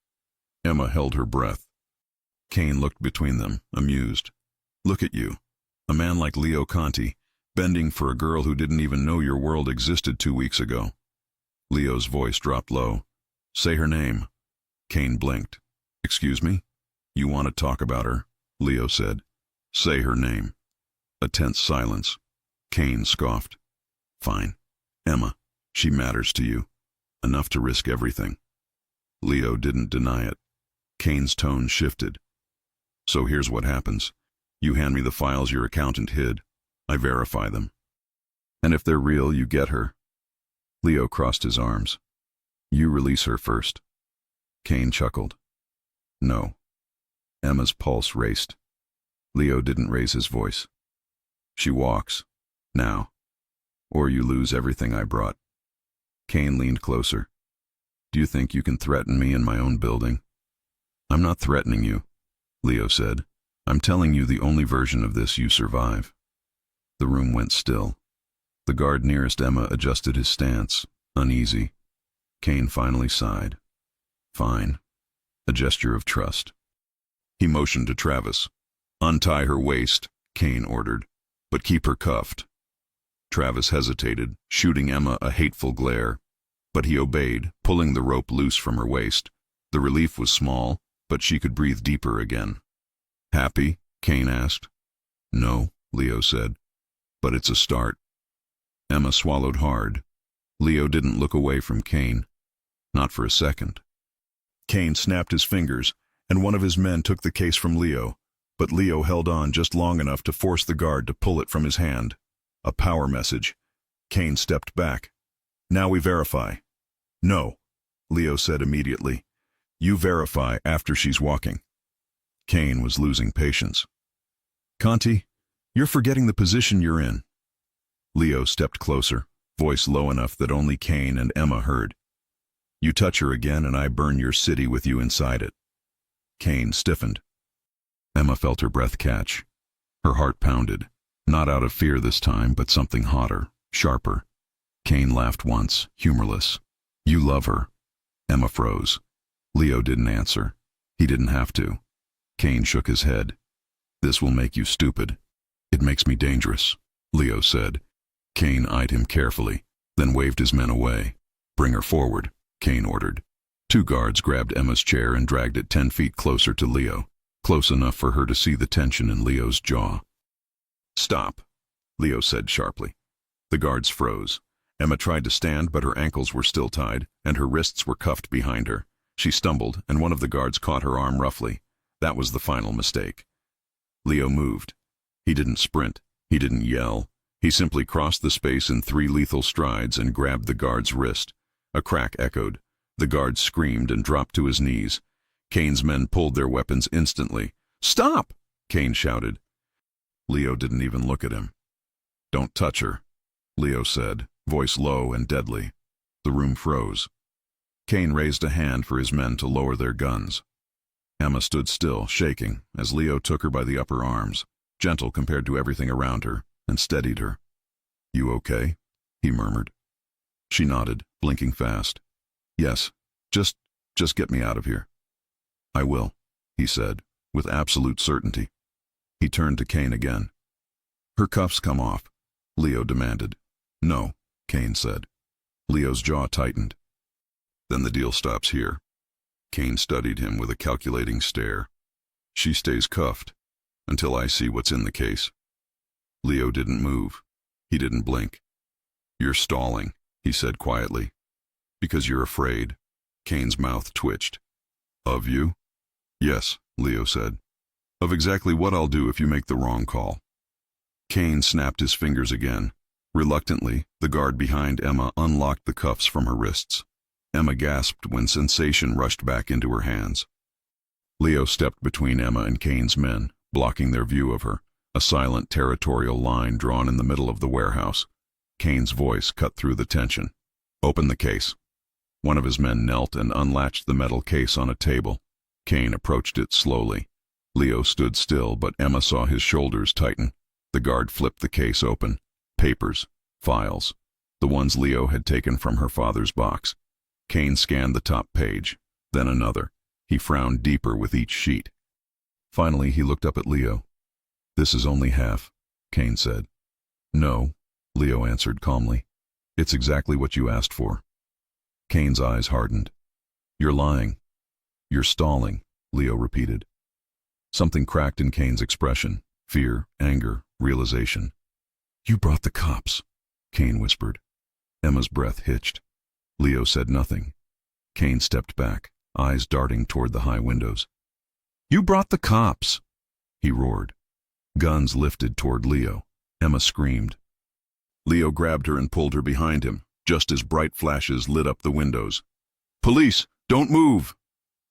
Emma held her breath. Kane looked between them, amused. Look at you, a man like Leo Conti, bending for a girl who didn't even know your world existed 2 weeks ago. Leo's voice dropped low. Say her name. Kane blinked. Excuse me? You want to talk about her? Leo said. Say her name. A tense silence. Kane scoffed. Fine. Emma. She matters to you. Enough to risk everything. Leo didn't deny it. Kane's tone shifted. So here's what happens. You hand me the files your accountant hid. I verify them. And if they're real, you get her. Leo crossed his arms. You release her first. Kane chuckled. No. Emma's pulse raced. Leo didn't raise his voice. She walks. Now. Or you lose everything I brought. Kane leaned closer. Do you think you can threaten me in my own building? I'm not threatening you, Leo said. I'm telling you the only version of this you survive. The room went still. The guard nearest Emma adjusted his stance, uneasy. Kane finally sighed. Fine. A gesture of trust. He motioned to Travis. Untie her waist, Kane ordered, but keep her cuffed. Travis hesitated, shooting Emma a hateful glare, but he obeyed, pulling the rope loose from her waist. The relief was small, but she could breathe deeper again. Happy? Kane asked. No, Leo said, but it's a start. Emma swallowed hard. Leo didn't look away from Kane. Not for a second. Kane snapped his fingers, and one of his men took the case from Leo, but Leo held on just long enough to force the guard to pull it from his hand. A power message. Kane stepped back. Now we verify. No, Leo said immediately. You verify after she's walking. Kane was losing patience. Conti, you're forgetting the position you're in. Leo stepped closer, voice low enough that only Kane and Emma heard. You touch her again and I burn your city with you inside it. Kane stiffened. Emma felt her breath catch. Her heart pounded, not out of fear this time, but something hotter, sharper. Kane laughed once, humorless. You love her. Emma froze. Leo didn't answer. He didn't have to. Kane shook his head. This will make you stupid. It makes me dangerous, Leo said. Kane eyed him carefully, then waved his men away. Bring her forward, Kane ordered. 2 guards grabbed Emma's chair and dragged it 10 feet closer to Leo, close enough for her to see the tension in Leo's jaw. Stop, Leo said sharply. The guards froze. Emma tried to stand, but her ankles were still tied, and her wrists were cuffed behind her. She stumbled, and one of the guards caught her arm roughly. That was the final mistake. Leo moved. He didn't sprint. He didn't yell. He simply crossed the space in 3 lethal strides and grabbed the guard's wrist. A crack echoed. The guard screamed and dropped to his knees. Kane's men pulled their weapons instantly. Stop! Kane shouted. Leo didn't even look at him. Don't touch her, Leo said, voice low and deadly. The room froze. Kane raised a hand for his men to lower their guns. Emma stood still, shaking, as Leo took her by the upper arms, gentle compared to everything around her, and steadied her. You okay? He murmured. She nodded, blinking fast. Yes, just get me out of here. I will, he said, with absolute certainty. He turned to Kane again. Her cuffs come off, Leo demanded. No, Kane said. Leo's jaw tightened. Then the deal stops here. Kane studied him with a calculating stare. She stays cuffed until I see what's in the case. Leo didn't move. He didn't blink. You're stalling, he said quietly. Because you're afraid. Kane's mouth twitched. Of you? Yes, Leo said. Of exactly what I'll do if you make the wrong call. Kane snapped his fingers again. Reluctantly, the guard behind Emma unlocked the cuffs from her wrists. Emma gasped when sensation rushed back into her hands. Leo stepped between Emma and Kane's men, blocking their view of her, a silent territorial line drawn in the middle of the warehouse. Kane's voice cut through the tension. Open the case. One of his men knelt and unlatched the metal case on a table. Kane approached it slowly. Leo stood still, but Emma saw his shoulders tighten. The guard flipped the case open. Papers, files, the ones Leo had taken from her father's box. Kane scanned the top page, then another. He frowned deeper with each sheet. Finally, he looked up at Leo. This is only half, Kane said. No, Leo answered calmly. It's exactly what you asked for. Kane's eyes hardened. You're lying. You're stalling, Leo repeated. Something cracked in Kane's expression. Fear, anger, realization. You brought the cops, Kane whispered. Emma's breath hitched. Leo said nothing. Kane stepped back, eyes darting toward the high windows. You brought the cops, he roared. Guns lifted toward Leo. Emma screamed. Leo grabbed her and pulled her behind him, just as bright flashes lit up the windows. Police, don't move!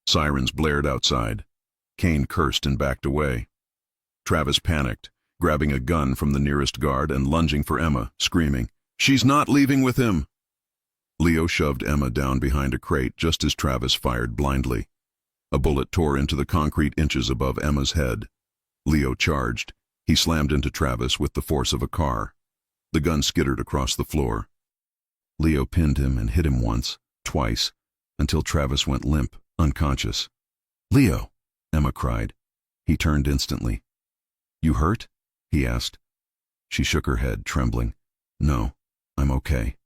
Sirens blared outside. Kane cursed and backed away. Travis panicked, grabbing a gun from the nearest guard and lunging for Emma, screaming, She's not leaving with him! Leo shoved Emma down behind a crate just as Travis fired blindly. A bullet tore into the concrete inches above Emma's head. Leo charged. He slammed into Travis with the force of a car. The gun skittered across the floor. Leo pinned him and hit him once, twice, until Travis went limp, unconscious. Leo, Emma cried. He turned instantly. You hurt? He asked. She shook her head, trembling. No, I'm okay.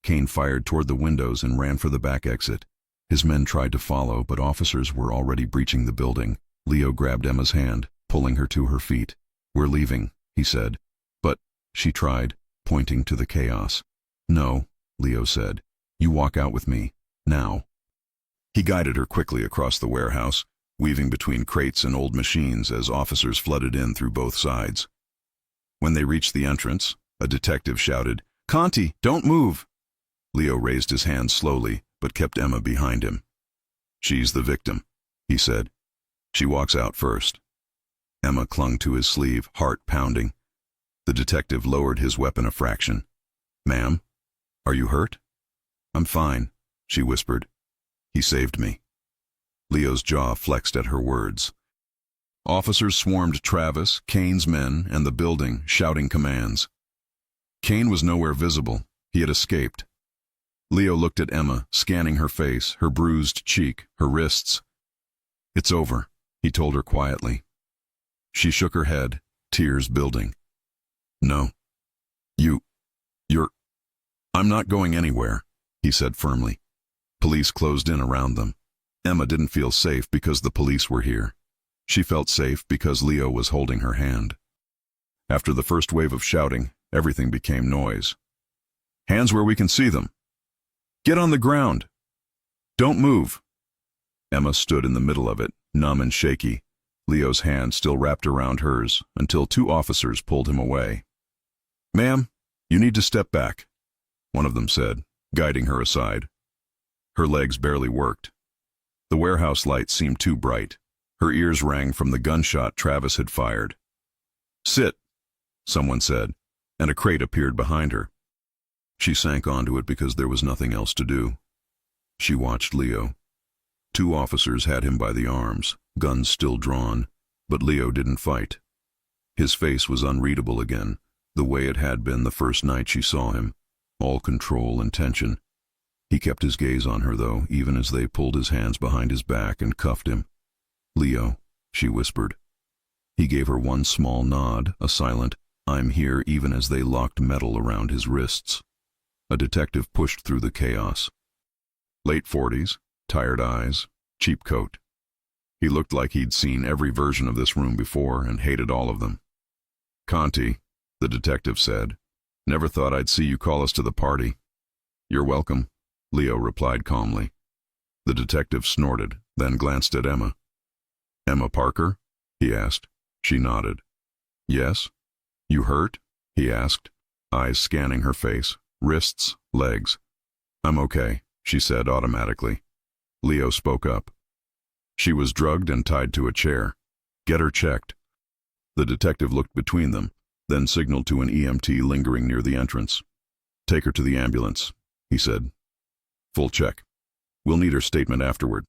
Kane fired toward the windows and ran for the back exit. His men tried to follow, but officers were already breaching the building. Leo grabbed Emma's hand, pulling her to her feet. We're leaving, he said. But, she tried, pointing to the chaos. No, Leo said. You walk out with me, now. He guided her quickly across the warehouse, weaving between crates and old machines as officers flooded in through both sides. When they reached the entrance, a detective shouted, Conti, don't move! Leo raised his hand slowly, but kept Emma behind him. She's the victim, he said. She walks out first. Emma clung to his sleeve, heart pounding. The detective lowered his weapon a fraction. Ma'am, are you hurt? I'm fine, she whispered. He saved me. Leo's jaw flexed at her words. Officers swarmed Travis, Kane's men, and the building, shouting commands. Kane was nowhere visible. He had escaped. Leo looked at Emma, scanning her face, her bruised cheek, her wrists. It's over, he told her quietly. She shook her head, tears building. No. I'm not going anywhere, he said firmly. Police closed in around them. Emma didn't feel safe because the police were here. She felt safe because Leo was holding her hand. After the first wave of shouting, everything became noise. Hands where we can see them. Get on the ground. Don't move. Emma stood in the middle of it, numb and shaky, Leo's hand still wrapped around hers, until two officers pulled him away. Ma'am, you need to step back, one of them said, guiding her aside. Her legs barely worked. The warehouse light seemed too bright. Her ears rang from the gunshot Travis had fired. Sit, someone said, and a crate appeared behind her. She sank onto it because there was nothing else to do. She watched Leo. Two officers had him by the arms, guns still drawn, but Leo didn't fight. His face was unreadable again, the way it had been the first night she saw him, all control and tension. He kept his gaze on her, though, even as they pulled his hands behind his back and cuffed him. Leo, she whispered. He gave her one small nod, a silent, I'm here, even as they locked metal around his wrists. A detective pushed through the chaos. Late 40s, tired eyes, cheap coat. He looked like he'd seen every version of this room before and hated all of them. Conti, the detective said, never thought I'd see you call us to the party. You're welcome, Leo replied calmly. The detective snorted, then glanced at Emma. Emma Parker? he asked. She nodded. Yes? You hurt? He asked, eyes scanning her face, wrists, legs. I'm okay, she said automatically. Leo spoke up. She was drugged and tied to a chair. Get her checked. The detective looked between them, then signaled to an EMT lingering near the entrance. Take her to the ambulance, he said. Full check. We'll need her statement afterward.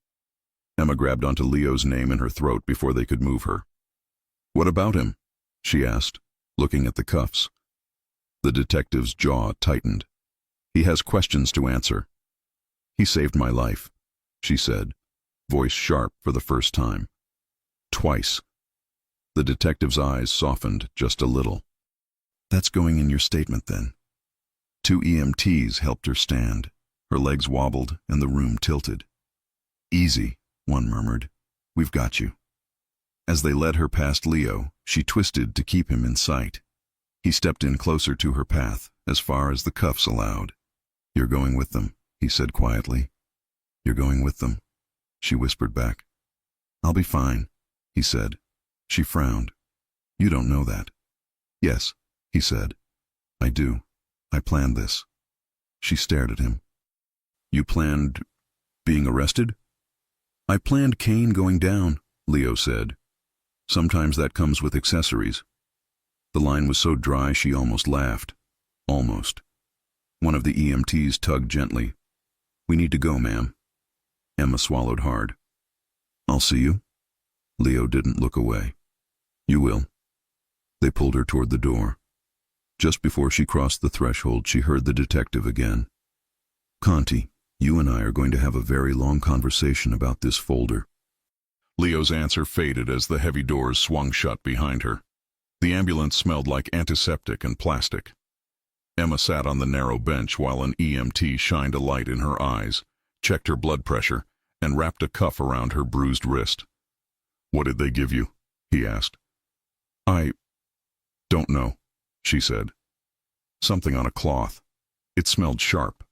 Emma grabbed onto Leo's name in her throat before they could move her. What about him? She asked, looking at the cuffs. The detective's jaw tightened. He has questions to answer. He saved my life, she said, voice sharp for the first time. Twice. The detective's eyes softened just a little. That's going in your statement, then. 2 EMTs helped her stand. Her legs wobbled and the room tilted. Easy, one murmured. We've got you. As they led her past Leo, she twisted to keep him in sight. He stepped in closer to her path, as far as the cuffs allowed. You're going with them, he said quietly. You're going with them, she whispered back. I'll be fine, he said. She frowned. You don't know that. Yes, he said. I do. I planned this. She stared at him. You planned being arrested? I planned Kane going down, Leo said. Sometimes that comes with accessories. The line was so dry she almost laughed. Almost. One of the EMTs tugged gently. We need to go, ma'am. Emma swallowed hard. I'll see you. Leo didn't look away. You will. They pulled her toward the door. Just before she crossed the threshold, she heard the detective again. Conti, you and I are going to have a very long conversation about this folder. Leo's answer faded as the heavy doors swung shut behind her. The ambulance smelled like antiseptic and plastic. Emma sat on the narrow bench while an EMT shined a light in her eyes, checked her blood pressure, and wrapped a cuff around her bruised wrist. What did they give you? He asked. I don't know, she said. Something on a cloth. It smelled sharp.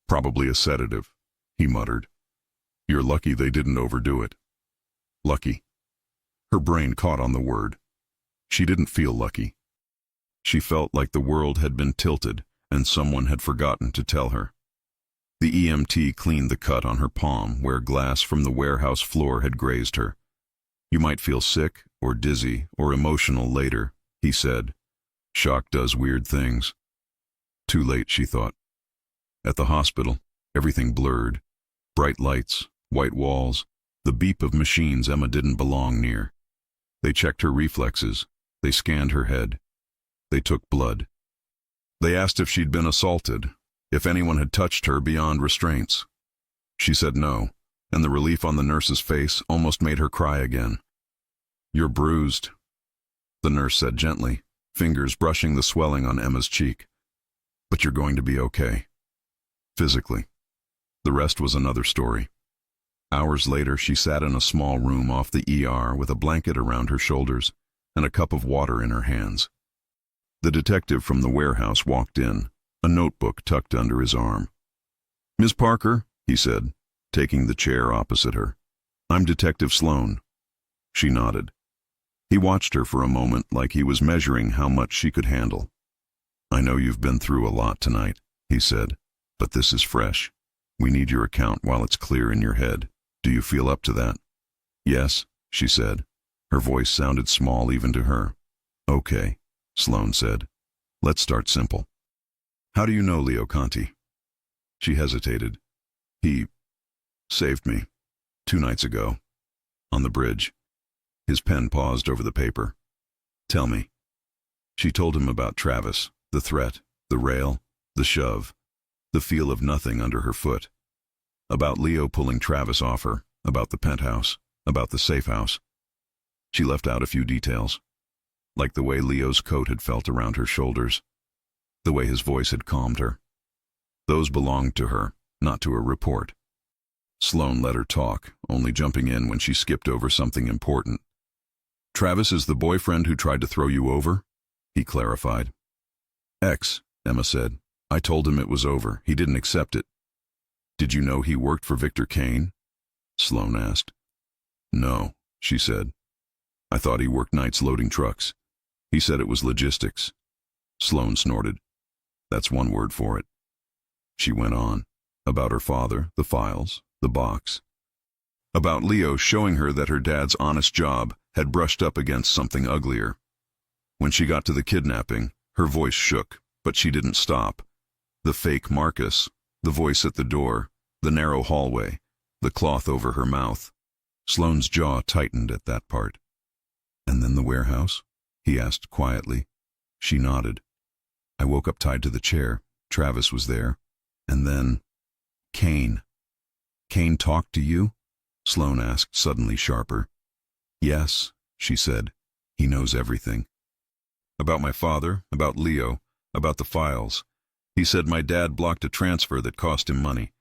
Probably a sedative, he muttered. You're lucky they didn't overdo it. Lucky. Her brain caught on the word. She didn't feel lucky. She felt like the world had been tilted and someone had forgotten to tell her. The EMT cleaned the cut on her palm where glass from the warehouse floor had grazed her. You might feel sick or dizzy or emotional later, he said. Shock does weird things. Too late, she thought. At the hospital, everything blurred. Bright lights, white walls, the beep of machines Emma didn't belong near. They checked her reflexes. They scanned her head. They took blood. They asked if she'd been assaulted, if anyone had touched her beyond restraints. She said no, and the relief on the nurse's face almost made her cry again. You're bruised, the nurse said gently, fingers brushing the swelling on Emma's cheek. But you're going to be okay. Physically. The rest was another story. Hours later, she sat in a small room off the ER with a blanket around her shoulders and a cup of water in her hands. The detective from the warehouse walked in, a notebook tucked under his arm. Miss Parker, he said, taking the chair opposite her. I'm Detective Sloan. She nodded. He watched her for a moment like he was measuring how much she could handle. I know you've been through a lot tonight, he said, but this is fresh. We need your account while it's clear in your head. Do you feel up to that? Yes, she said. Her voice sounded small even to her. Okay, Sloan said. Let's start simple. How do you know Leo Conti? She hesitated. He saved me 2 nights ago. On the bridge. His pen paused over the paper. Tell me. She told him about Travis, the threat, the rail, the shove, the feel of nothing under her foot. About Leo pulling Travis off her, about the penthouse, about the safe house. She left out a few details, like the way Leo's coat had felt around her shoulders, the way his voice had calmed her. Those belonged to her, not to a report. Sloan let her talk, only jumping in when she skipped over something important. Travis is the boyfriend who tried to throw you over? He clarified. Ex, Emma said. I told him it was over. He didn't accept it. Did you know he worked for Victor Kane? Sloan asked. No, she said. I thought he worked nights loading trucks. He said it was logistics. Sloane snorted. That's one word for it. She went on, about her father, the files, the box. About Leo showing her that her dad's honest job had brushed up against something uglier. When she got to the kidnapping, her voice shook, but she didn't stop. The fake Marcus, the voice at the door, the narrow hallway, the cloth over her mouth. Sloane's jaw tightened at that part. And then the warehouse? He asked quietly. She nodded. I woke up tied to the chair. Travis was there. And then... Kane. Kane talked to you? Sloane asked, suddenly sharper. Yes, she said. He knows everything. About my father, about Leo, about the files. He said my dad blocked a transfer that cost him money.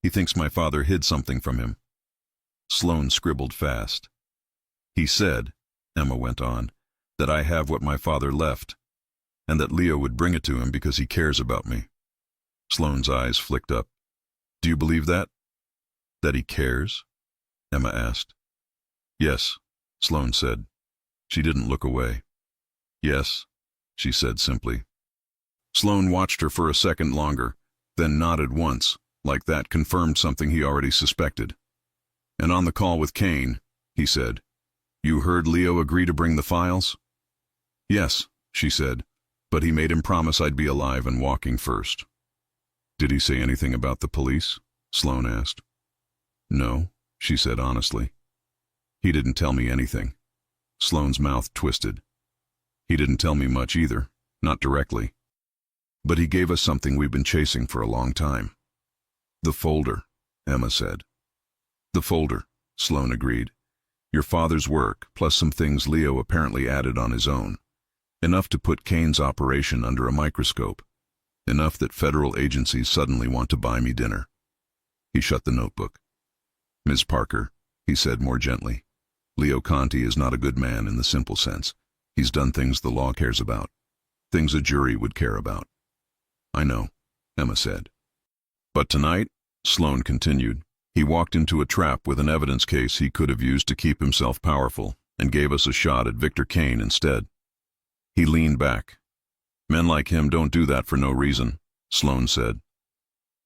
He thinks my father hid something from him. Sloane scribbled fast. He said, Emma went on, that I have what my father left, and that Leo would bring it to him because he cares about me. Sloane's eyes flicked up. Do you believe that? That he cares? Emma asked. Yes, Sloane said. She didn't look away. Yes, she said simply. Sloane watched her for a second longer, then nodded once, like that confirmed something he already suspected. And on the call with Kane, he said, You heard Leo agree to bring the files? Yes, she said, but he made him promise I'd be alive and walking first. Did he say anything about the police? Sloane asked. No, she said honestly. He didn't tell me anything. Sloane's mouth twisted. He didn't tell me much either, not directly. But he gave us something we've been chasing for a long time. The folder, Emma said. The folder, Sloane agreed. Your father's work, plus some things Leo apparently added on his own. Enough to put Kane's operation under a microscope. Enough that federal agencies suddenly want to buy me dinner. He shut the notebook. Ms. Parker, he said more gently, Leo Conti is not a good man in the simple sense. He's done things the law cares about. Things a jury would care about. I know, Emma said. But tonight, Sloane continued, he walked into a trap with an evidence case he could have used to keep himself powerful and gave us a shot at Victor Kane instead. He leaned back. Men like him don't do that for no reason, Sloane said.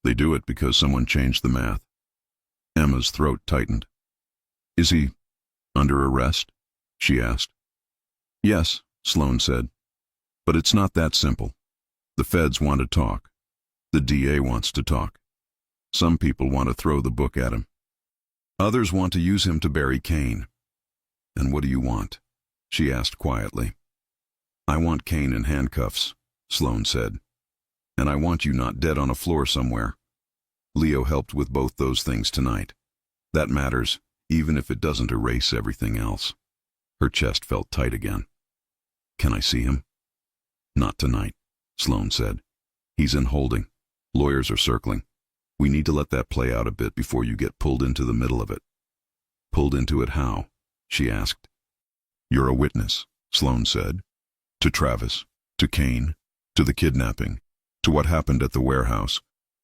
They do it because someone changed the math. Emma's throat tightened. Is he under arrest? She asked. Yes, Sloane said. But it's not that simple. The feds want to talk. The DA wants to talk. Some people want to throw the book at him. Others want to use him to bury Kane. And what do you want? She asked quietly. I want Kane in handcuffs, Sloane said. And I want you not dead on a floor somewhere. Leo helped with both those things tonight. That matters, even if it doesn't erase everything else. Her chest felt tight again. Can I see him? Not tonight, Sloane said. He's in holding. Lawyers are circling. We need to let that play out a bit before you get pulled into the middle of it. Pulled into it how? She asked. You're a witness, Sloane said. To Travis, to Kane, to the kidnapping, to what happened at the warehouse,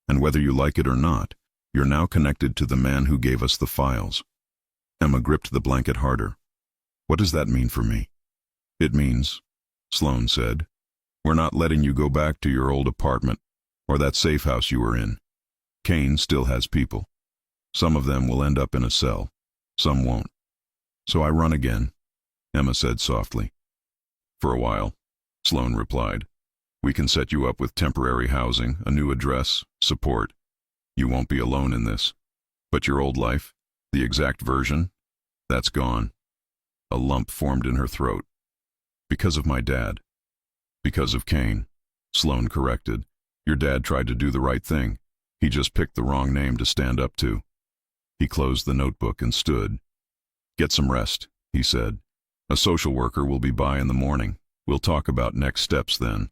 and whether you like it or not, you're now connected to the man who gave us the files. Emma gripped the blanket harder. What does that mean for me? It means, Sloane said, we're not letting you go back to your old apartment or that safe house you were in. Kane still has people. Some of them will end up in a cell. Some won't. So I run again, Emma said softly. For a while, Sloane replied. We can set you up with temporary housing, a new address, support. You won't be alone in this. But your old life, the exact version, that's gone. A lump formed in her throat. Because of my dad. Because of Kane, Sloane corrected. Your dad tried to do the right thing. He just picked the wrong name to stand up to. He closed the notebook and stood. Get some rest, he said. A social worker will be by in the morning. We'll talk about next steps then.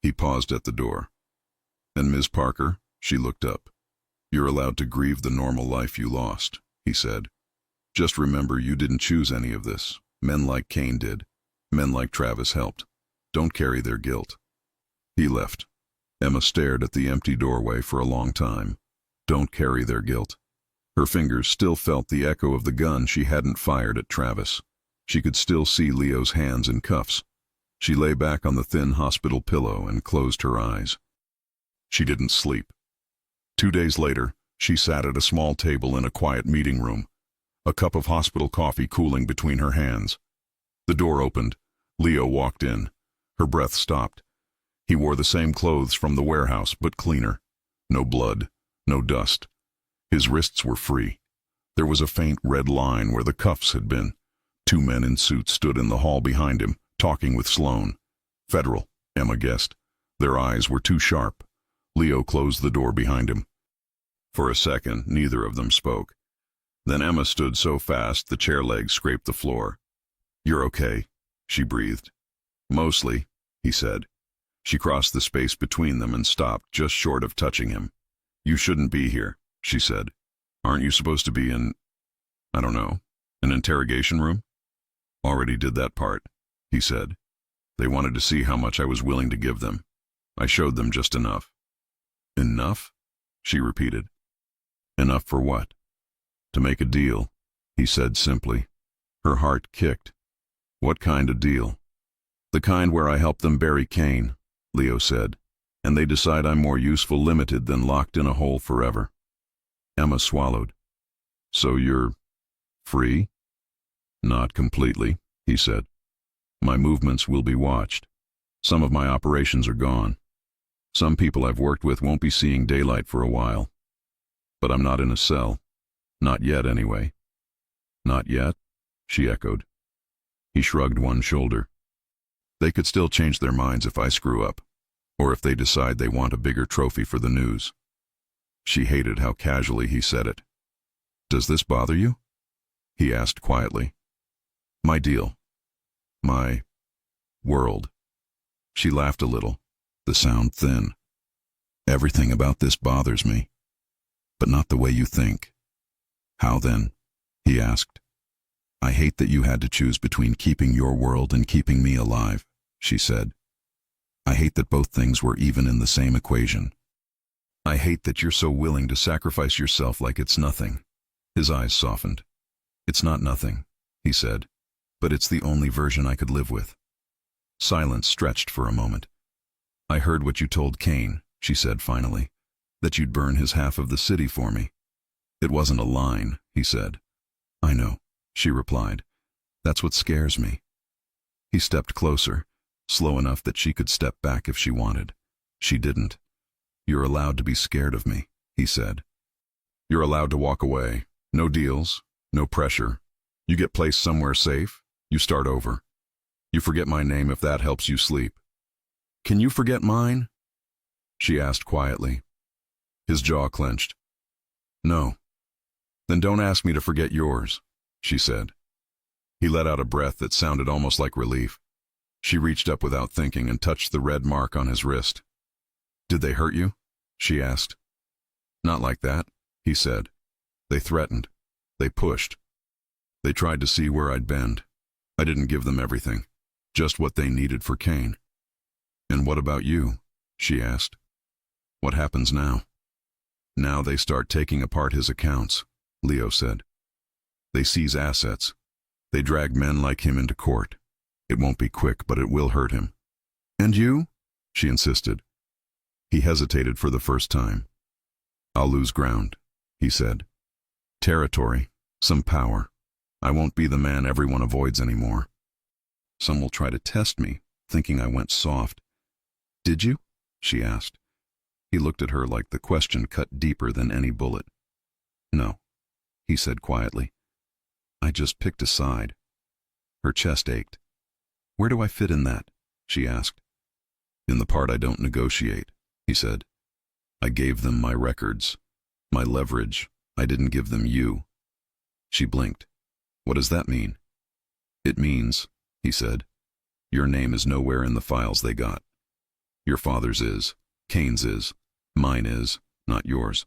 He paused at the door. And Ms. Parker, she looked up. You're allowed to grieve the normal life you lost, he said. Just remember you didn't choose any of this. Men like Kane did. Men like Travis helped. Don't carry their guilt. He left. Emma stared at the empty doorway for a long time. Don't carry their guilt. Her fingers still felt the echo of the gun she hadn't fired at Travis. She could still see Leo's hands in cuffs. She lay back on the thin hospital pillow and closed her eyes. She didn't sleep. 2 days later, she sat at a small table in a quiet meeting room, a cup of hospital coffee cooling between her hands. The door opened. Leo walked in. Her breath stopped. He wore the same clothes from the warehouse, but cleaner. No blood, no dust. His wrists were free. There was a faint red line where the cuffs had been. 2 men in suits stood in the hall behind him, talking with Sloane. Federal, Emma guessed. Their eyes were too sharp. Leo closed the door behind him. For a second, neither of them spoke. Then Emma stood so fast the chair legs scraped the floor. "You're okay," she breathed. "Mostly," he said. She crossed the space between them and stopped just short of touching him. "You shouldn't be here," she said. "Aren't you supposed to be in, I don't know, an interrogation room?" "Already did that part," he said. "They wanted to see how much I was willing to give them. I showed them just enough." "Enough?" she repeated. "Enough for what?" "To make a deal," he said simply. Her heart kicked. "What kind of deal?" "The kind where I help them bury Kane," Leo said, "and they decide I'm more useful limited than locked in a hole forever." Emma swallowed. "So you're free?" "Not completely," he said. "My movements will be watched. Some of my operations are gone. Some people I've worked with won't be seeing daylight for a while. But I'm not in a cell. Not yet, anyway." "Not yet?" she echoed. He shrugged one shoulder. "They could still change their minds if I screw up, or if they decide they want a bigger trophy for the news." She hated how casually he said it. "Does this bother you?" he asked quietly. "My deal. My world." She laughed a little, the sound thin. "Everything about this bothers me, but not the way you think." "How then?" he asked. "I hate that you had to choose between keeping your world and keeping me alive," she said. "I hate that both things were even in the same equation. I hate that you're so willing to sacrifice yourself like it's nothing." His eyes softened. "It's not nothing," he said, "but it's the only version I could live with." Silence stretched for a moment. "I heard what you told Kane," she said finally, "that you'd burn his half of the city for me." "It wasn't a line," he said. "I know," she replied. "That's what scares me." He stepped closer, slow enough that she could step back if she wanted. She didn't. "You're allowed to be scared of me," he said. "You're allowed to walk away. No deals, no pressure. You get placed somewhere safe, you start over. You forget my name if that helps you sleep." "Can you forget mine?" she asked quietly. His jaw clenched. "No." "Then don't ask me to forget yours," she said. He let out a breath that sounded almost like relief. She reached up without thinking and touched the red mark on his wrist. "Did they hurt you?" she asked. "Not like that," he said. "They threatened. They pushed. They tried to see where I'd bend. I didn't give them everything, just what they needed for Kane." "And what about you?" she asked. "What happens now?" "Now they start taking apart his accounts," Leo said. "They seize assets. They drag men like him into court. It won't be quick, but it will hurt him." "And you?" she insisted. He hesitated for the first time. "I'll lose ground," he said. "Territory, some power. I won't be the man everyone avoids anymore. Some will try to test me, thinking I went soft." "Did you?" she asked. He looked at her like the question cut deeper than any bullet. "No," he said quietly. "I just picked a side." Her chest ached. "Where do I fit in that?" she asked. "In the part I don't negotiate," he said. "I gave them my records, my leverage. I didn't give them you." She blinked. "What does that mean?" "It means," he said, "your name is nowhere in the files they got. Your father's is, Kane's is, mine is, not yours."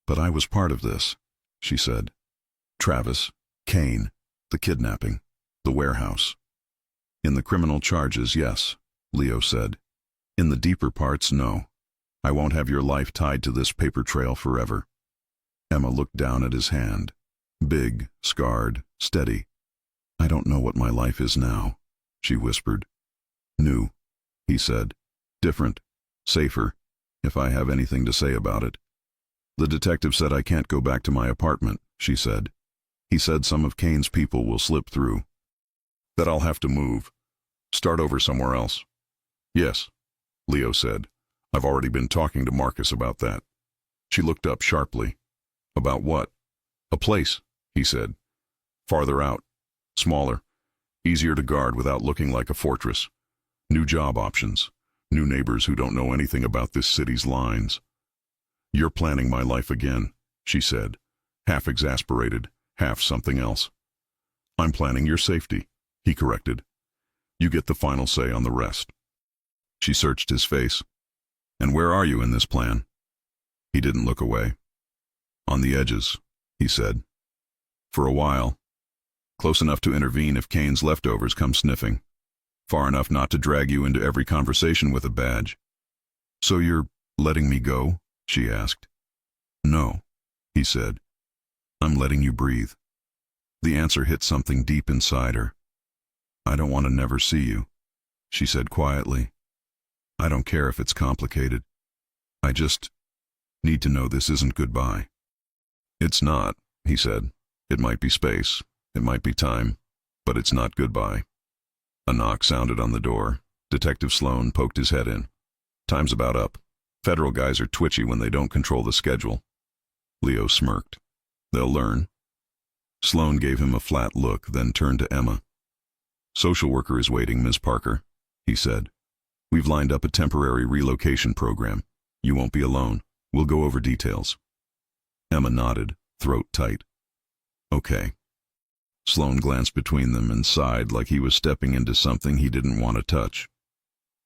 "But I was part of this," she said. "Travis, Kane, the kidnapping, the warehouse." "In the criminal charges, yes," Leo said. "In the deeper parts, no. I won't have your life tied to this paper trail forever." Emma looked down at his hand. Big, scarred, steady. I don't know what my life is now, she whispered. New, he said. Different. Safer, if I have anything to say about it. The detective said I can't go back to my apartment, she said. He said some of Kane's people will slip through. That I'll have to move. Start over somewhere else. Yes, Leo said. I've already been talking to Marcus about that. She looked up sharply. About what? A place, he said. Farther out. Smaller. Easier to guard without looking like a fortress. New job options. New neighbors who don't know anything about this city's lines. You're planning my life again, she said, half exasperated, half something else. I'm planning your safety, he corrected. You get the final say on the rest. She searched his face. And where are you in this plan? He didn't look away. On the edges, he said. For a while. Close enough to intervene if Kane's leftovers come sniffing. Far enough not to drag you into every conversation with a badge. So you're letting me go? She asked. No, he said. I'm letting you breathe. The answer hit something deep inside her. I don't want to never see you, she said quietly. I don't care if it's complicated. I just need to know this isn't goodbye. It's not, he said. It might be space, it might be time, but it's not goodbye. A knock sounded on the door. Detective Sloan poked his head in. Time's about up. Federal guys are twitchy when they don't control the schedule. Leo smirked. They'll learn. Sloan gave him a flat look, then turned to Emma. Social worker is waiting, Ms. Parker, he said. We've lined up a temporary relocation program. You won't be alone. We'll go over details. Emma nodded, throat tight. Okay. Sloan glanced between them and sighed like he was stepping into something he didn't want to touch.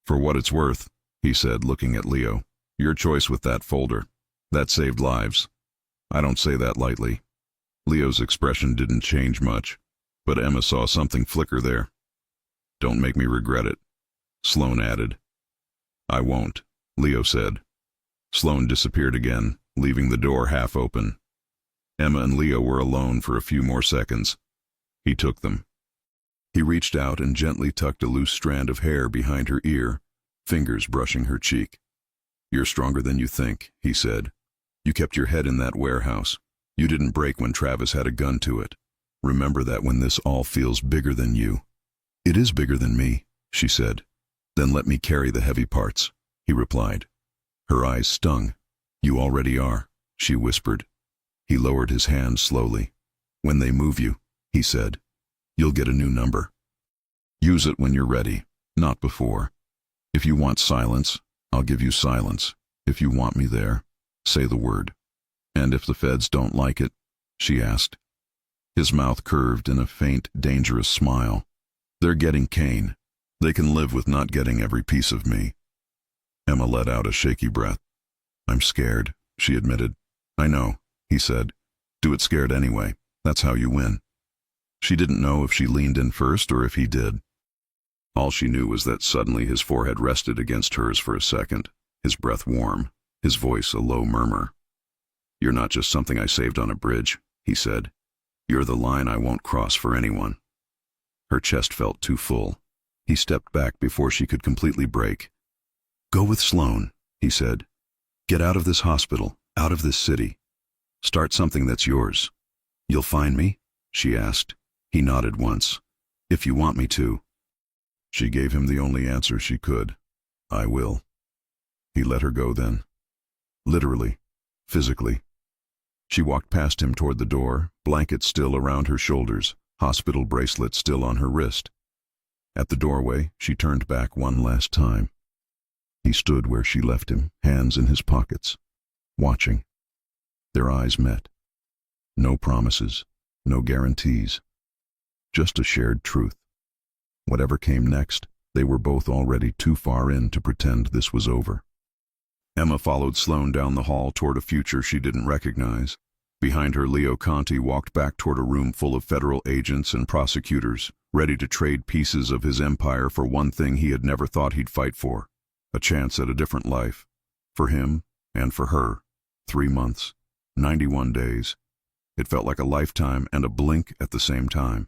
For what it's worth, he said, looking at Leo. Your choice with that folder. That saved lives. I don't say that lightly. Leo's expression didn't change much, but Emma saw something flicker there. Don't make me regret it, Sloan added. I won't, Leo said. Sloan disappeared again, leaving the door half open. Emma and Leo were alone for a few more seconds. He took them. He reached out and gently tucked a loose strand of hair behind her ear, fingers brushing her cheek. You're stronger than you think, he said. You kept your head in that warehouse. You didn't break when Travis had a gun to it. Remember that when this all feels bigger than you. It is bigger than me, she said. Then let me carry the heavy parts, he replied. Her eyes stung. You already are, she whispered. He lowered his hand slowly. When they move you, he said, you'll get a new number. Use it when you're ready, not before. If you want silence, I'll give you silence. If you want me there, say the word. And if the feds don't like it, she asked. His mouth curved in a faint, dangerous smile. They're getting Kane. They can live with not getting every piece of me. Emma let out a shaky breath. I'm scared, she admitted. I know, he said. Do it scared anyway. That's how you win. She didn't know if she leaned in first or if he did. All she knew was that suddenly his forehead rested against hers for a second, his breath warm, his voice a low murmur. You're not just something I saved on a bridge, he said. You're the line I won't cross for anyone. Her chest felt too full. He stepped back before she could completely break. Go with Sloan, he said. Get out of this hospital, out of this city. Start something that's yours. You'll find me? She asked. He nodded once. If you want me to. She gave him the only answer she could. I will. He let her go then. Literally. Physically. She walked past him toward the door, blanket still around her shoulders, hospital bracelet still on her wrist. At the doorway, she turned back one last time. He stood where she left him, hands in his pockets, watching. Their eyes met. No promises, no guarantees. Just a shared truth. Whatever came next, they were both already too far in to pretend this was over. Emma followed Sloan down the hall toward a future she didn't recognize. Behind her, Leo Conti walked back toward a room full of federal agents and prosecutors, ready to trade pieces of his empire for one thing he had never thought he'd fight for, a chance at a different life. For him, and for her. 3 months, 91 days. It felt like a lifetime and a blink at the same time.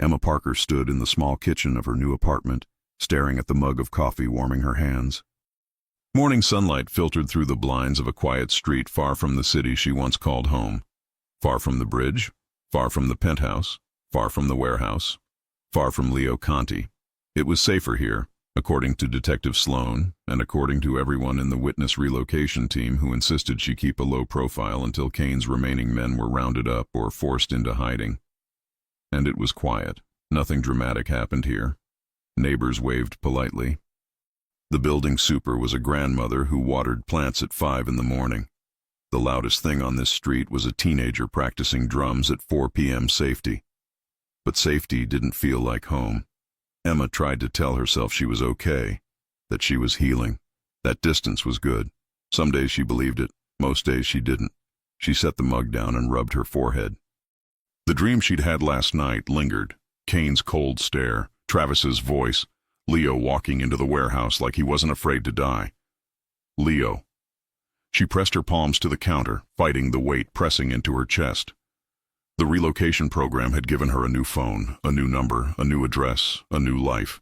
Emma Parker stood in the small kitchen of her new apartment, staring at the mug of coffee warming her hands. Morning sunlight filtered through the blinds of a quiet street far from the city she once called home. Far from the bridge, far from the penthouse, far from the warehouse, far from Leo Conti. It was safer here, according to Detective Sloan, and according to everyone in the witness relocation team who insisted she keep a low profile until Kane's remaining men were rounded up or forced into hiding. And it was quiet. Nothing dramatic happened here. Neighbors waved politely. The building super was a grandmother who watered plants at 5 in the morning. The loudest thing on this street was a teenager practicing drums at 4 p.m. safety. But safety didn't feel like home. Emma tried to tell herself she was okay, that she was healing, that distance was good. Some days she believed it, most days she didn't. She set the mug down and rubbed her forehead. The dream she'd had last night lingered. Kane's cold stare, Travis's voice, Leo walking into the warehouse like he wasn't afraid to die. Leo. She pressed her palms to the counter, fighting the weight pressing into her chest. The relocation program had given her a new phone, a new number, a new address, a new life.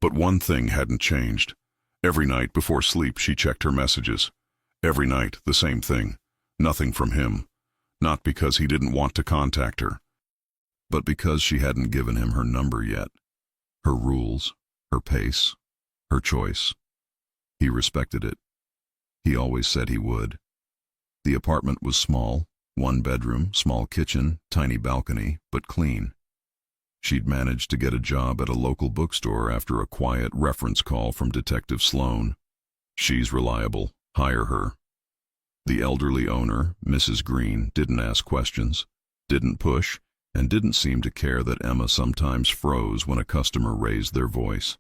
But one thing hadn't changed. Every night before sleep she checked her messages. Every night the same thing. Nothing from him. Not because he didn't want to contact her, but because she hadn't given him her number yet. Her rules, her pace, her choice. He respected it. He always said he would. The apartment was small. 1 bedroom, small kitchen, tiny balcony, but clean. She'd managed to get a job at a local bookstore after a quiet reference call from Detective Sloan. She's reliable. Hire her. The elderly owner, Mrs. Green, didn't ask questions, didn't push, and didn't seem to care that Emma sometimes froze when a customer raised their voice.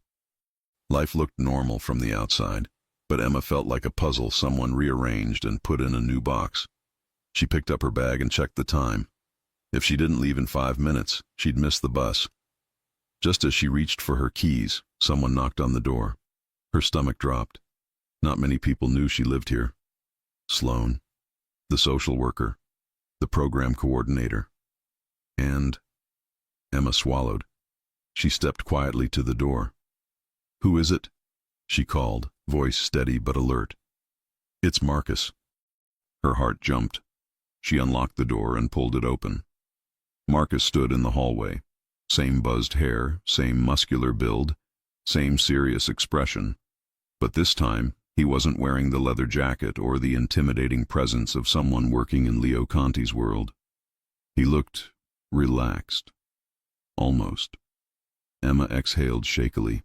Life looked normal from the outside, but Emma felt like a puzzle someone rearranged and put in a new box. She picked up her bag and checked the time. If she didn't leave in 5 minutes, she'd miss the bus. Just as she reached for her keys, someone knocked on the door. Her stomach dropped. Not many people knew she lived here. Sloan, the social worker, the program coordinator, and... Emma swallowed. She stepped quietly to the door. "Who is it?" she called, voice steady but alert. "It's Marcus." Her heart jumped. She unlocked the door and pulled it open. Marcus stood in the hallway. Same buzzed hair, same muscular build, same serious expression. But this time, he wasn't wearing the leather jacket or the intimidating presence of someone working in Leo Conti's world. He looked relaxed. Almost. Emma exhaled shakily.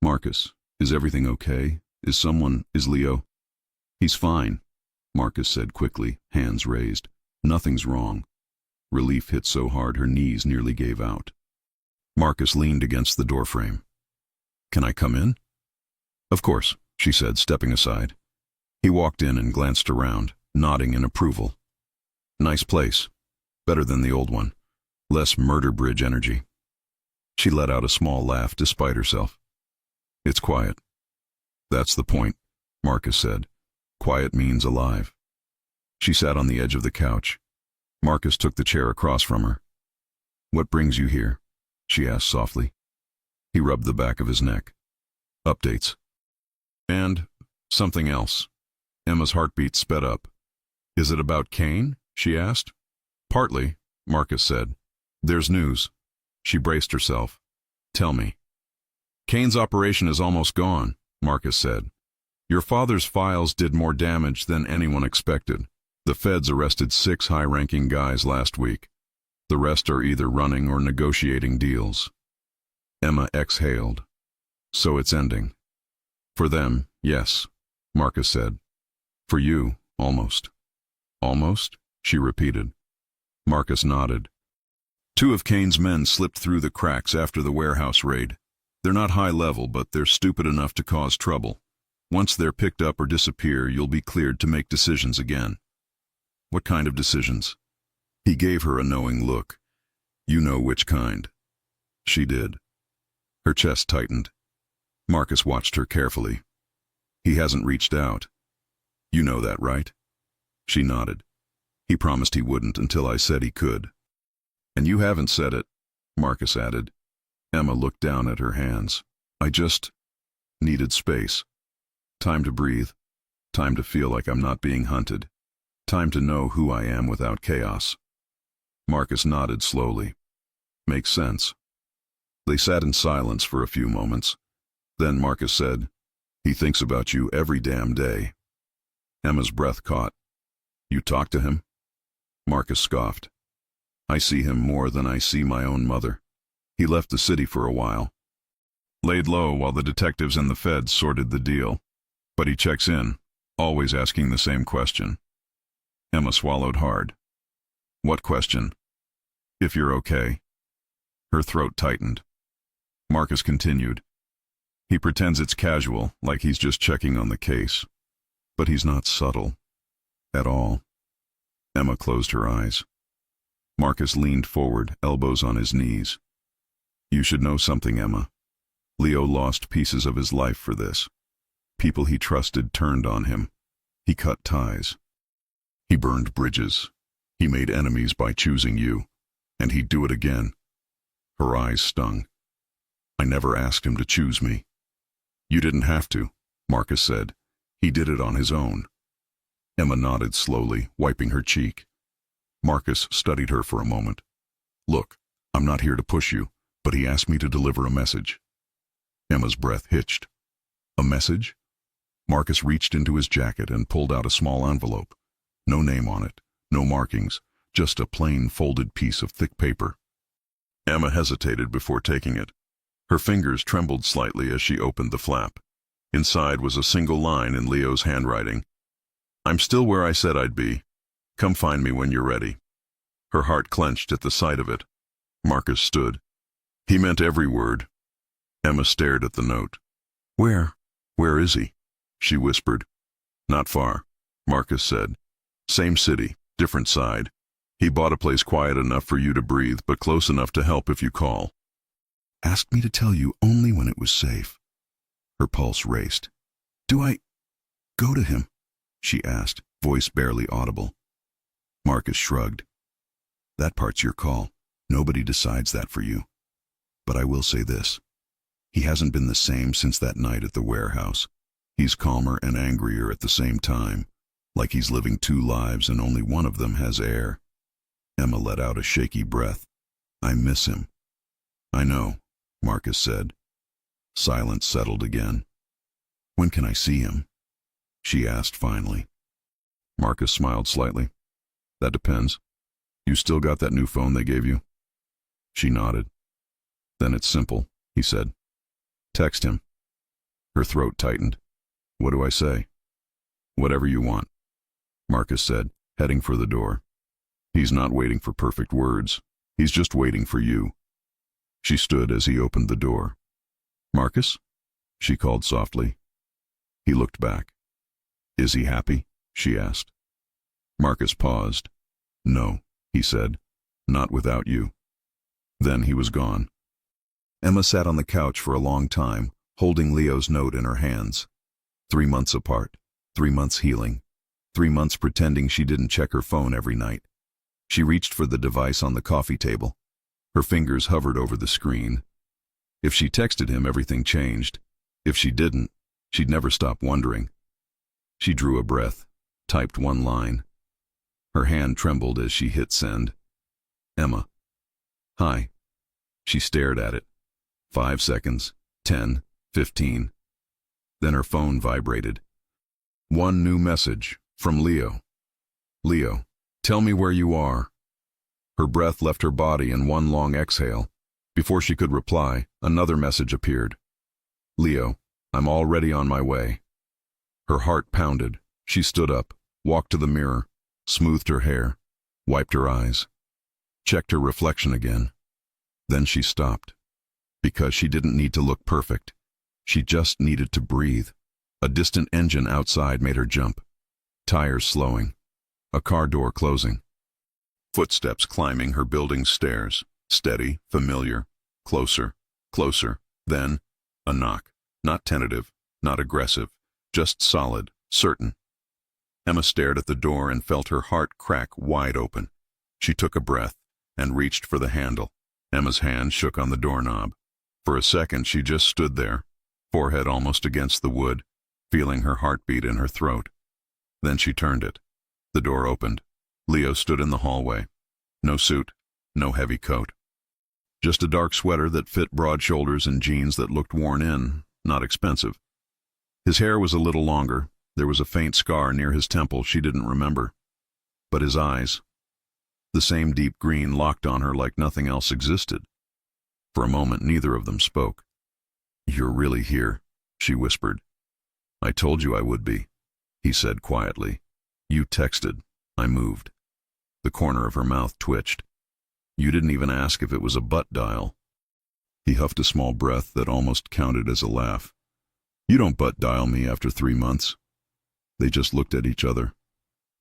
"Marcus, is everything okay? Is Leo?" "He's fine," Marcus said quickly, hands raised. "Nothing's wrong." Relief hit so hard her knees nearly gave out. Marcus leaned against the doorframe. "Can I come in?" "Of course," she said, stepping aside. He walked in and glanced around, nodding in approval. "Nice place. Better than the old one. Less murder bridge energy." She let out a small laugh despite herself. "It's quiet." "That's the point," Marcus said. "Quiet means alive." She sat on the edge of the couch. Marcus took the chair across from her. "What brings you here?" she asked softly. He rubbed the back of his neck. "Updates." "And something else." Emma's heartbeat sped up. "Is it about Kane?" she asked. "Partly," Marcus said. "There's news." She braced herself. "Tell me." "Kane's operation is almost gone," Marcus said. "Your father's files did more damage than anyone expected. The feds arrested 6 high-ranking guys last week. The rest are either running or negotiating deals." Emma exhaled. "So it's ending." "For them, yes," Marcus said. "For you, almost." "Almost?" she repeated. Marcus nodded. 2 of Kane's men slipped through the cracks after the warehouse raid. They're not high level, but they're stupid enough to cause trouble. Once they're picked up or disappear, you'll be cleared to make decisions again." "What kind of decisions?" He gave her a knowing look. "You know which kind." She did. Her chest tightened. Marcus watched her carefully. "He hasn't reached out. You know that, right?" She nodded. "He promised he wouldn't until I said he could." "And you haven't said it." Marcus added. Emma looked down at her hands. I just needed space. Time to breathe. Time to feel like I'm not being hunted. Time to know who I am without chaos. Marcus nodded slowly. Makes sense. They sat in silence for a few moments. Then Marcus said, He thinks about you every damn day. Emma's breath caught. You talk to him? Marcus scoffed. I see him more than I see my own mother. He left the city for a while. Laid low while the detectives and the feds sorted the deal. But he checks in, always asking the same question. Emma swallowed hard. What question? If you're okay. Her throat tightened. Marcus continued. He pretends it's casual, like he's just checking on the case. But he's not subtle. At all. Emma closed her eyes. Marcus leaned forward, elbows on his knees. You should know something, Emma. Leo lost pieces of his life for this. People he trusted turned on him. He cut ties. He burned bridges. He made enemies by choosing you. And he'd do it again. Her eyes stung. I never asked him to choose me. You didn't have to, Marcus said. He did it on his own. Emma nodded slowly, wiping her cheek. Marcus studied her for a moment. Look, I'm not here to push you, but he asked me to deliver a message. Emma's breath hitched. A message? Marcus reached into his jacket and pulled out a small envelope. No name on it, no markings, just a plain folded piece of thick paper. Emma hesitated before taking it. Her fingers trembled slightly as she opened the flap. Inside was a single line in Leo's handwriting. I'm still where I said I'd be. Come find me when you're ready. Her heart clenched at the sight of it. Marcus stood. He meant every word. Emma stared at the note. Where is he? She whispered. Not far, Marcus said. Same city, different side. He bought a place quiet enough for you to breathe, but close enough to help if you call. Asked me to tell you only when it was safe. Her pulse raced. Do I go to him? She asked, voice barely audible. Marcus shrugged. That part's your call. Nobody decides that for you. But I will say this. He hasn't been the same since that night at the warehouse. He's calmer and angrier at the same time, like he's living two lives and only one of them has air. Emma let out a shaky breath. I miss him. I know, Marcus said. Silence settled again. When can I see him? She asked finally. Marcus smiled slightly. That depends. You still got that new phone they gave you? She nodded. Then it's simple, he said. Text him. Her throat tightened. What do I say? Whatever you want, Marcus said, heading for the door. He's not waiting for perfect words. He's just waiting for you. She stood as he opened the door. Marcus? She called softly. He looked back. Is he happy? She asked. Marcus paused. No, he said. Not without you. Then he was gone. Emma sat on the couch for a long time, holding Leo's note in her hands. 3 months apart, 3 months healing, 3 months pretending she didn't check her phone every night. She reached for the device on the coffee table. Her fingers hovered over the screen. If she texted him, everything changed. If she didn't, she'd never stop wondering. She drew a breath, typed one line. Her hand trembled as she hit send. Emma. Hi. She stared at it. 5 seconds, 10, 15. Then her phone vibrated. One new message, from Leo. Leo, tell me where you are. Her breath left her body in one long exhale. Before she could reply, another message appeared. Leo, I'm already on my way. Her heart pounded. She stood up, walked to the mirror, smoothed her hair, wiped her eyes, checked her reflection again. Then she stopped. Because she didn't need to look perfect. She just needed to breathe. A distant engine outside made her jump. Tires slowing. A car door closing. Footsteps climbing her building's stairs. Steady, familiar, closer, closer. Then, a knock. Not tentative, not aggressive, just solid, certain. Emma stared at the door and felt her heart crack wide open. She took a breath and reached for the handle. Emma's hand shook on the doorknob. For a second, she just stood there, forehead almost against the wood, feeling her heartbeat in her throat. Then she turned it. The door opened. Leo stood in the hallway. No suit, no heavy coat. Just a dark sweater that fit broad shoulders and jeans that looked worn in, not expensive. His hair was a little longer. There was a faint scar near his temple she didn't remember. But his eyes, the same deep green, locked on her like nothing else existed. For a moment, neither of them spoke. "You're really here," she whispered. "I told you I would be," he said quietly. "You texted. I moved." The corner of her mouth twitched. "You didn't even ask if it was a butt dial." He huffed a small breath that almost counted as a laugh. "You don't butt dial me after 3 months." They just looked at each other.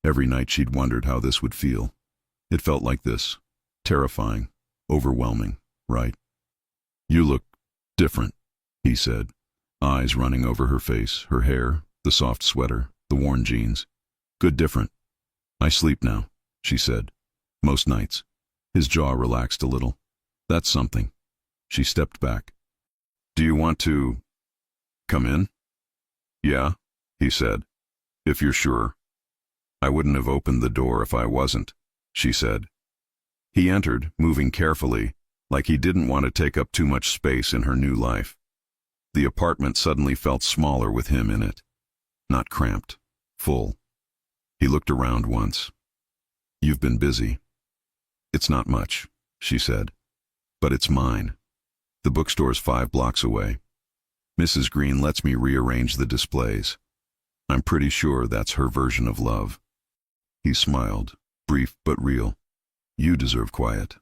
Every night she'd wondered how this would feel. It felt like this. Terrifying. Overwhelming. Right? "You look different," he said, eyes running over her face, her hair, the soft sweater, the worn jeans. "Good different. I sleep now," she said. "Most nights." His jaw relaxed a little. "That's something." She stepped back. "Do you want to come in?" "Yeah," he said, "if you're sure." "I wouldn't have opened the door if I wasn't," she said. He entered, moving carefully, like he didn't want to take up too much space in her new life. The apartment suddenly felt smaller with him in it. Not cramped. Full. He looked around once. "You've been busy." "It's not much," she said. "But it's mine. The bookstore's 5 blocks away. Mrs. Green lets me rearrange the displays. I'm pretty sure that's her version of love." He smiled, brief but real. "You deserve quiet."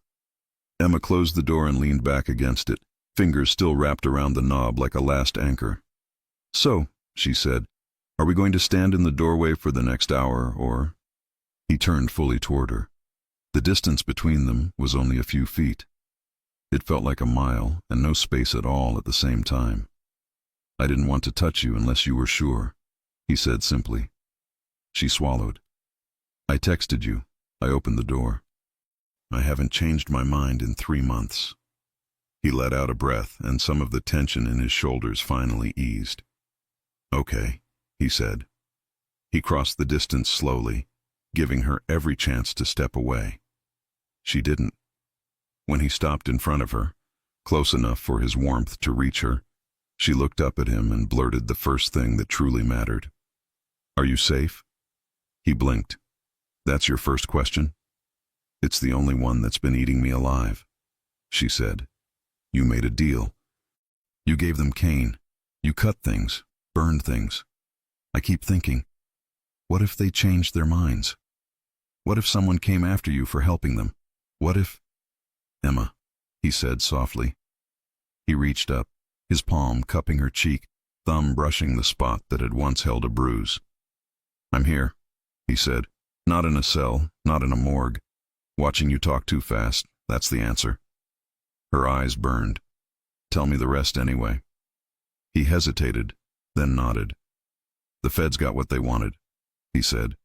Emma closed the door and leaned back against it, fingers still wrapped around the knob like a last anchor. "So," she said, "are we going to stand in the doorway for the next hour, or—" He turned fully toward her. The distance between them was only a few feet. It felt like a mile, and no space at all at the same time. "I didn't want to touch you unless you were sure," he said simply. She swallowed. "I texted you. I opened the door. I haven't changed my mind in 3 months." He let out a breath, and some of the tension in his shoulders finally eased. "Okay," he said. He crossed the distance slowly, giving her every chance to step away. She didn't. When he stopped in front of her, close enough for his warmth to reach her, she looked up at him and blurted the first thing that truly mattered. "Are you safe?" He blinked. "That's your first question?" "It's the only one that's been eating me alive," she said. "You made a deal. You gave them cane. You cut things, burned things. I keep thinking, what if they changed their minds? What if someone came after you for helping them? What if—" "Emma," he said softly. He reached up, his palm cupping her cheek, thumb brushing the spot that had once held a bruise. "I'm here," he said. "Not in a cell, not in a morgue. Watching you talk too fast, that's the answer." Her eyes burned. "Tell me the rest anyway." He hesitated, then nodded. "The feds got what they wanted," he said.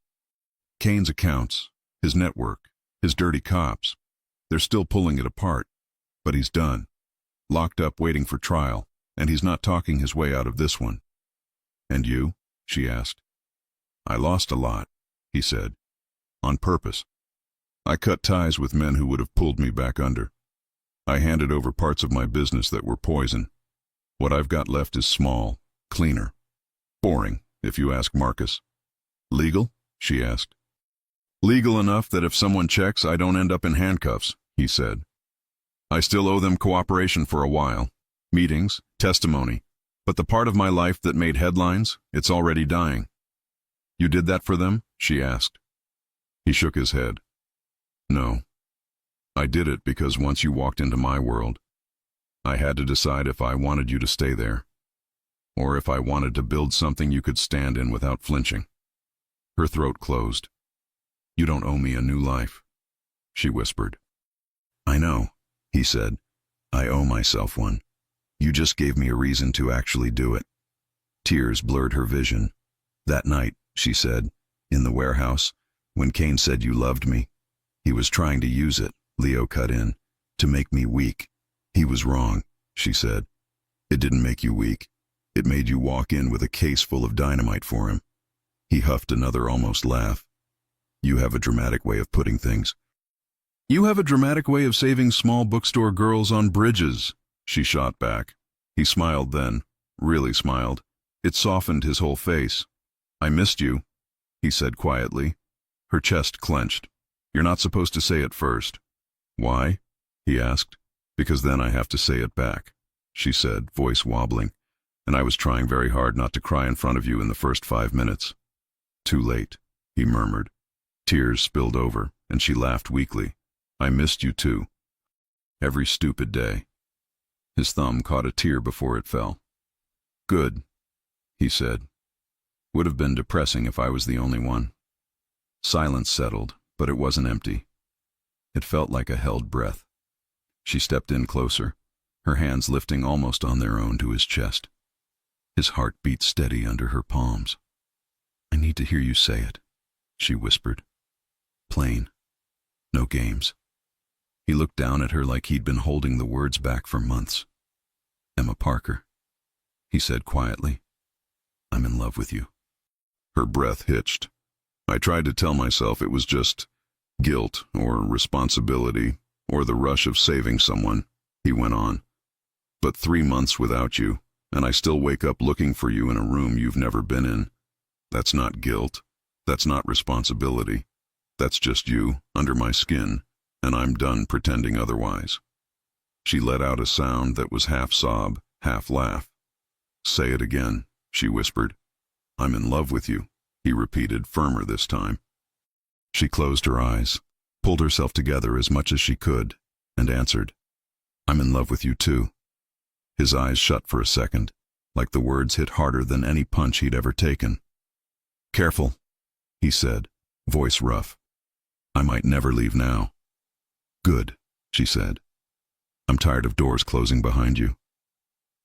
"Kane's accounts, his network, his dirty cops. They're still pulling it apart. But he's done. Locked up waiting for trial, and he's not talking his way out of this one." "And you?" she asked. "I lost a lot," he said. "On purpose. I cut ties with men who would have pulled me back under. I handed over parts of my business that were poison. What I've got left is small, cleaner. Boring, if you ask Marcus." "Legal?" she asked. "Legal enough that if someone checks, I don't end up in handcuffs," he said. "I still owe them cooperation for a while. Meetings, testimony. But the part of my life that made headlines, it's already dying." "You did that for them?" she asked. He shook his head. "No. I did it because once you walked into my world, I had to decide if I wanted you to stay there, or if I wanted to build something you could stand in without flinching." Her throat closed. "You don't owe me a new life," she whispered. "I know," he said. "I owe myself one. You just gave me a reason to actually do it." Tears blurred her vision. "That night," she said, "in the warehouse, when Kane said you loved me, he was trying to use it," Leo cut in, To make me weak. He was wrong, she said. It didn't make you weak. It made you walk in with a case full of dynamite for him. He huffed another almost laugh. You have a dramatic way of putting things. You have a dramatic way of saving small bookstore girls on bridges, she shot back. He smiled then, really smiled. It softened his whole face. I missed you, he said quietly. Her chest clenched. You're not supposed to say it first. Why? He asked. Because then I have to say it back, she said, voice wobbling. And I was trying very hard not to cry in front of you in the first 5 minutes. Too late, he murmured. Tears spilled over, and she laughed weakly. I missed you too. Every stupid day. His thumb caught a tear before it fell. Good, he said. Would have been depressing if I was the only one. Silence settled, but it wasn't empty. It felt like a held breath. She stepped in closer, her hands lifting almost on their own to his chest. His heart beat steady under her palms. I need to hear you say it, she whispered. Plain. No games. He looked down at her like he'd been holding the words back for months. Emma Parker, he said quietly. I'm in love with you. Her breath hitched. I tried to tell myself it was just guilt or responsibility or the rush of saving someone, he went on. But 3 months without you, and I still wake up looking for you in a room you've never been in. That's not guilt. That's not responsibility. That's just you, under my skin, and I'm done pretending otherwise. She let out a sound that was half sob, half laugh. Say it again, she whispered. I'm in love with you, he repeated, firmer this time. She closed her eyes, pulled herself together as much as she could, and answered, I'm in love with you too. His eyes shut for a second, like the words hit harder than any punch he'd ever taken. Careful, he said, voice rough. I might never leave now. Good, she said. I'm tired of doors closing behind you.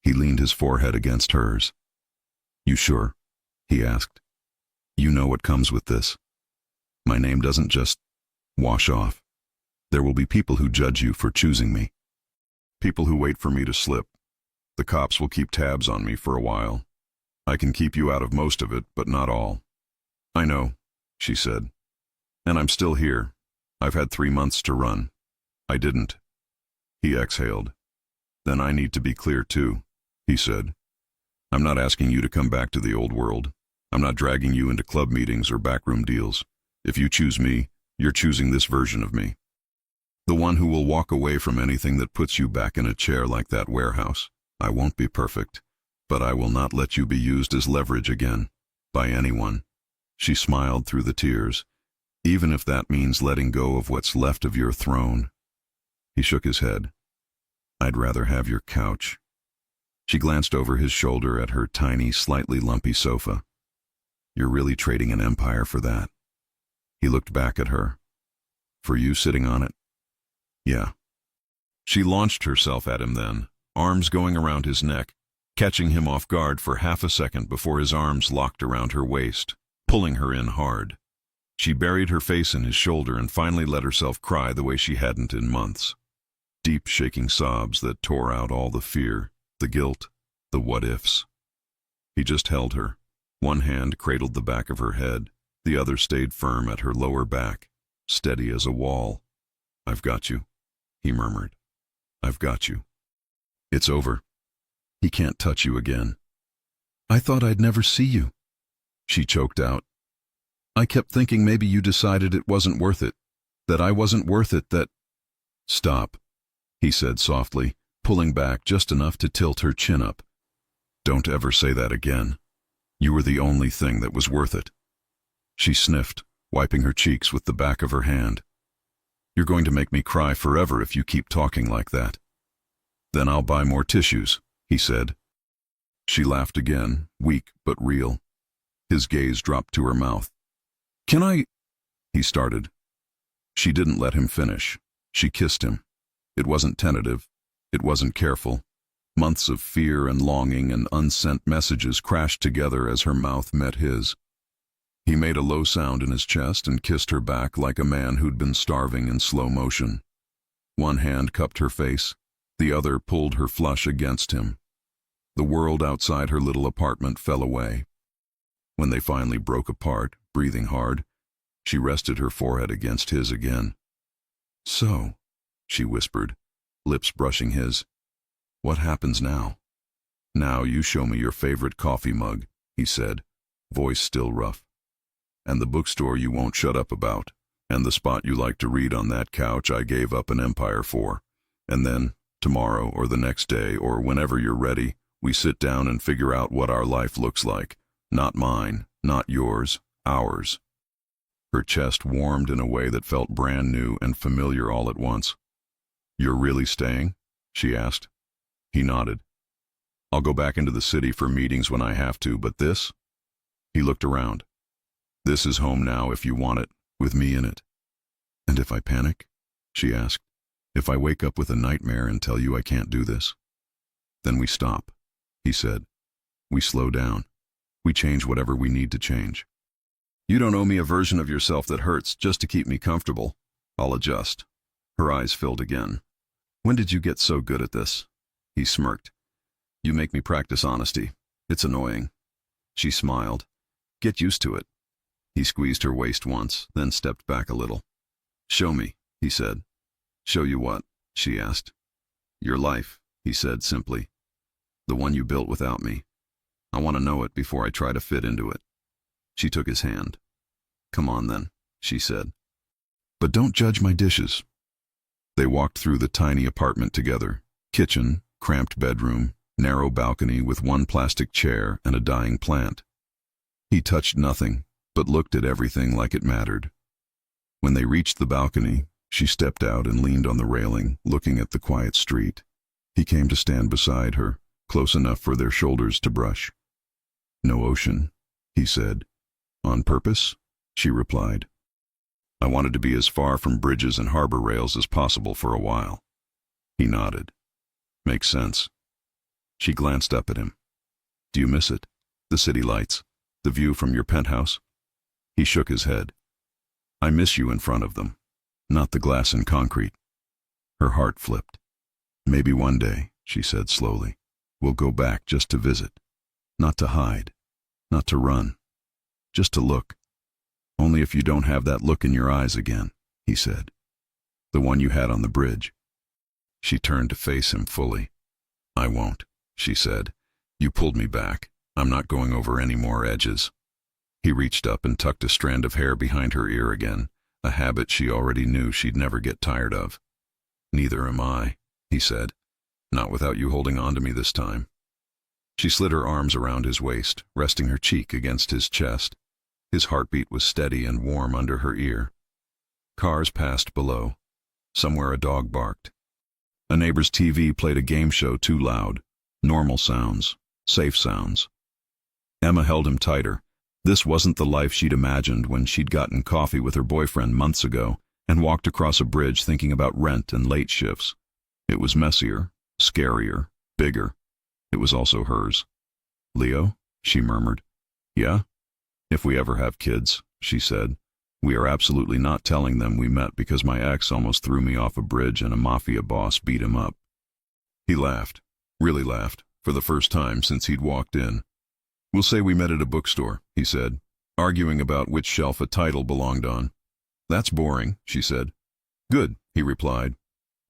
He leaned his forehead against hers. You sure? He asked. You know what comes with this. My name doesn't just wash off. There will be people who judge you for choosing me. People who wait for me to slip. The cops will keep tabs on me for a while. I can keep you out of most of it, but not all. I know, she said. And I'm still here. I've had 3 months to run. I didn't. He exhaled. Then I need to be clear too, he said. I'm not asking you to come back to the old world. I'm not dragging you into club meetings or backroom deals. If you choose me, you're choosing this version of me. The one who will walk away from anything that puts you back in a chair like that warehouse. I won't be perfect, but I will not let you be used as leverage again, by anyone. She smiled through the tears, even if that means letting go of what's left of your throne. He shook his head. I'd rather have your couch. She glanced over his shoulder at her tiny, slightly lumpy sofa. You're really trading an empire for that. He looked back at her. For you sitting on it? Yeah. She launched herself at him then, arms going around his neck, catching him off guard for half a second before his arms locked around her waist, pulling her in hard. She buried her face in his shoulder and finally let herself cry the way she hadn't in months. Deep, shaking sobs that tore out all the fear, the guilt, the what-ifs. He just held her. One hand cradled the back of her head, the other stayed firm at her lower back, steady as a wall. I've got you, he murmured. I've got you. It's over. He can't touch you again. I thought I'd never see you, she choked out. I kept thinking maybe you decided it wasn't worth it, that I wasn't worth it, that... Stop, he said softly, pulling back just enough to tilt her chin up. Don't ever say that again. You were the only thing that was worth it. She sniffed, wiping her cheeks with the back of her hand. You're going to make me cry forever if you keep talking like that. Then I'll buy more tissues, he said. She laughed again, weak but real. His gaze dropped to her mouth. Can I... he started. She didn't let him finish. She kissed him. It wasn't tentative. It wasn't careful. Months of fear and longing and unsent messages crashed together as her mouth met his. He made a low sound in his chest and kissed her back like a man who'd been starving in slow motion. One hand cupped her face, the other pulled her flush against him. The world outside her little apartment fell away. When they finally broke apart, breathing hard, she rested her forehead against his again. "So," she whispered, lips brushing his, "what happens now?" "Now you show me your favorite coffee mug," he said, voice still rough. "And the bookstore you won't shut up about, and the spot you like to read on that couch I gave up an empire for. And then, tomorrow or the next day or whenever you're ready, we sit down and figure out what our life looks like. Not mine, not yours, ours." Her chest warmed in a way that felt brand new and familiar all at once. "You're really staying?" she asked. He nodded. "I'll go back into the city for meetings when I have to, but this?" He looked around. "This is home now if you want it, with me in it." "And if I panic?" she asked. "If I wake up with a nightmare and tell you I can't do this?" "Then we stop," he said. "We slow down. We change whatever we need to change. You don't owe me a version of yourself that hurts just to keep me comfortable. I'll adjust." Her eyes filled again. "When did you get so good at this?" He smirked. "You make me practice honesty. It's annoying." She smiled. "Get used to it." He squeezed her waist once, then stepped back a little. "Show me," he said. "Show you what?" she asked. "Your life," he said simply. "The one you built without me. I want to know it before I try to fit into it." She took his hand. "Come on then," she said. "But don't judge my dishes." They walked through the tiny apartment together. Kitchen, cramped bedroom, narrow balcony with one plastic chair and a dying plant. He touched nothing, but looked at everything like it mattered. When they reached the balcony, she stepped out and leaned on the railing, looking at the quiet street. He came to stand beside her, close enough for their shoulders to brush. "No ocean," he said. "On purpose?" she replied. "I wanted to be as far from bridges and harbor rails as possible for a while." He nodded. "Makes sense." She glanced up at him. "Do you miss it? The city lights? The view from your penthouse?" He shook his head. "I miss you in front of them, not the glass and concrete." Her heart flipped. "Maybe one day," she said slowly, "we'll go back just to visit. Not to hide, not to run, just to look. Only if you don't have that look in your eyes again," he said. "The one you had on the bridge." She turned to face him fully. "I won't," she said. "You pulled me back. I'm not going over any more edges." He reached up and tucked a strand of hair behind her ear again, a habit she already knew she'd never get tired of. "Neither am I," he said. "Not without you holding on to me this time." She slid her arms around his waist, resting her cheek against his chest. His heartbeat was steady and warm under her ear. Cars passed below. Somewhere a dog barked. A neighbor's TV played a game show too loud. Normal sounds. Safe sounds. Emma held him tighter. This wasn't the life she'd imagined when she'd gotten coffee with her boyfriend months ago and walked across a bridge thinking about rent and late shifts. It was messier, scarier, bigger. It was also hers. "Leo?" she murmured. "Yeah? If we ever have kids," she said, "we are absolutely not telling them we met because my ex almost threw me off a bridge and a MAFIA boss beat him up." He laughed, really laughed, for the first time since he'd walked in. "We'll say we met at a bookstore," he said, "arguing about which shelf a title belonged on." "That's boring," she said. "Good," he replied.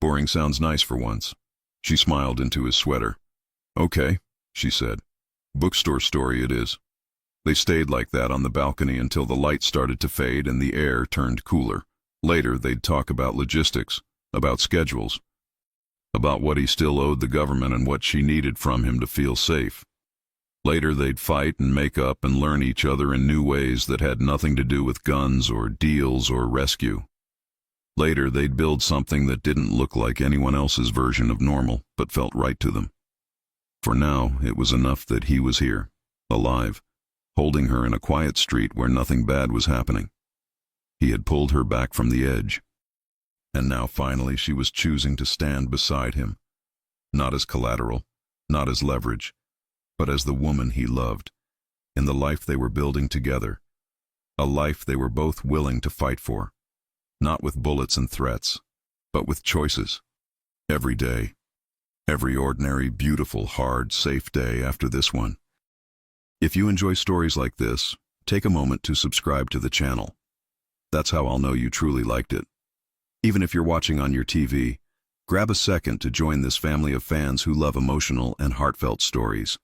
"Boring sounds nice for once." She smiled into his sweater. "Okay," she said. "Bookstore story it is." They stayed like that on the balcony until the light started to fade and the air turned cooler. Later they'd talk about logistics, about schedules, about what he still owed the government and what she needed from him to feel safe. Later they'd fight and make up and learn each other in new ways that had nothing to do with guns or deals or rescue. Later they'd build something that didn't look like anyone else's version of normal, but felt right to them. For now, it was enough that he was here, alive, holding her in a quiet street where nothing bad was happening. He had pulled her back from the edge. And now finally she was choosing to stand beside him, not as collateral, not as leverage, but as the woman he loved, in the life they were building together, a life they were both willing to fight for, not with bullets and threats, but with choices. Every day. Every ordinary, beautiful, hard, safe day after this one. If you enjoy stories like this, take a moment to subscribe to the channel. That's how I'll know you truly liked it. Even if you're watching on your TV, grab a second to join this family of fans who love emotional and heartfelt stories.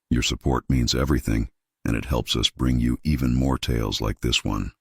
Your support means everything, and it helps us bring you even more tales like this one.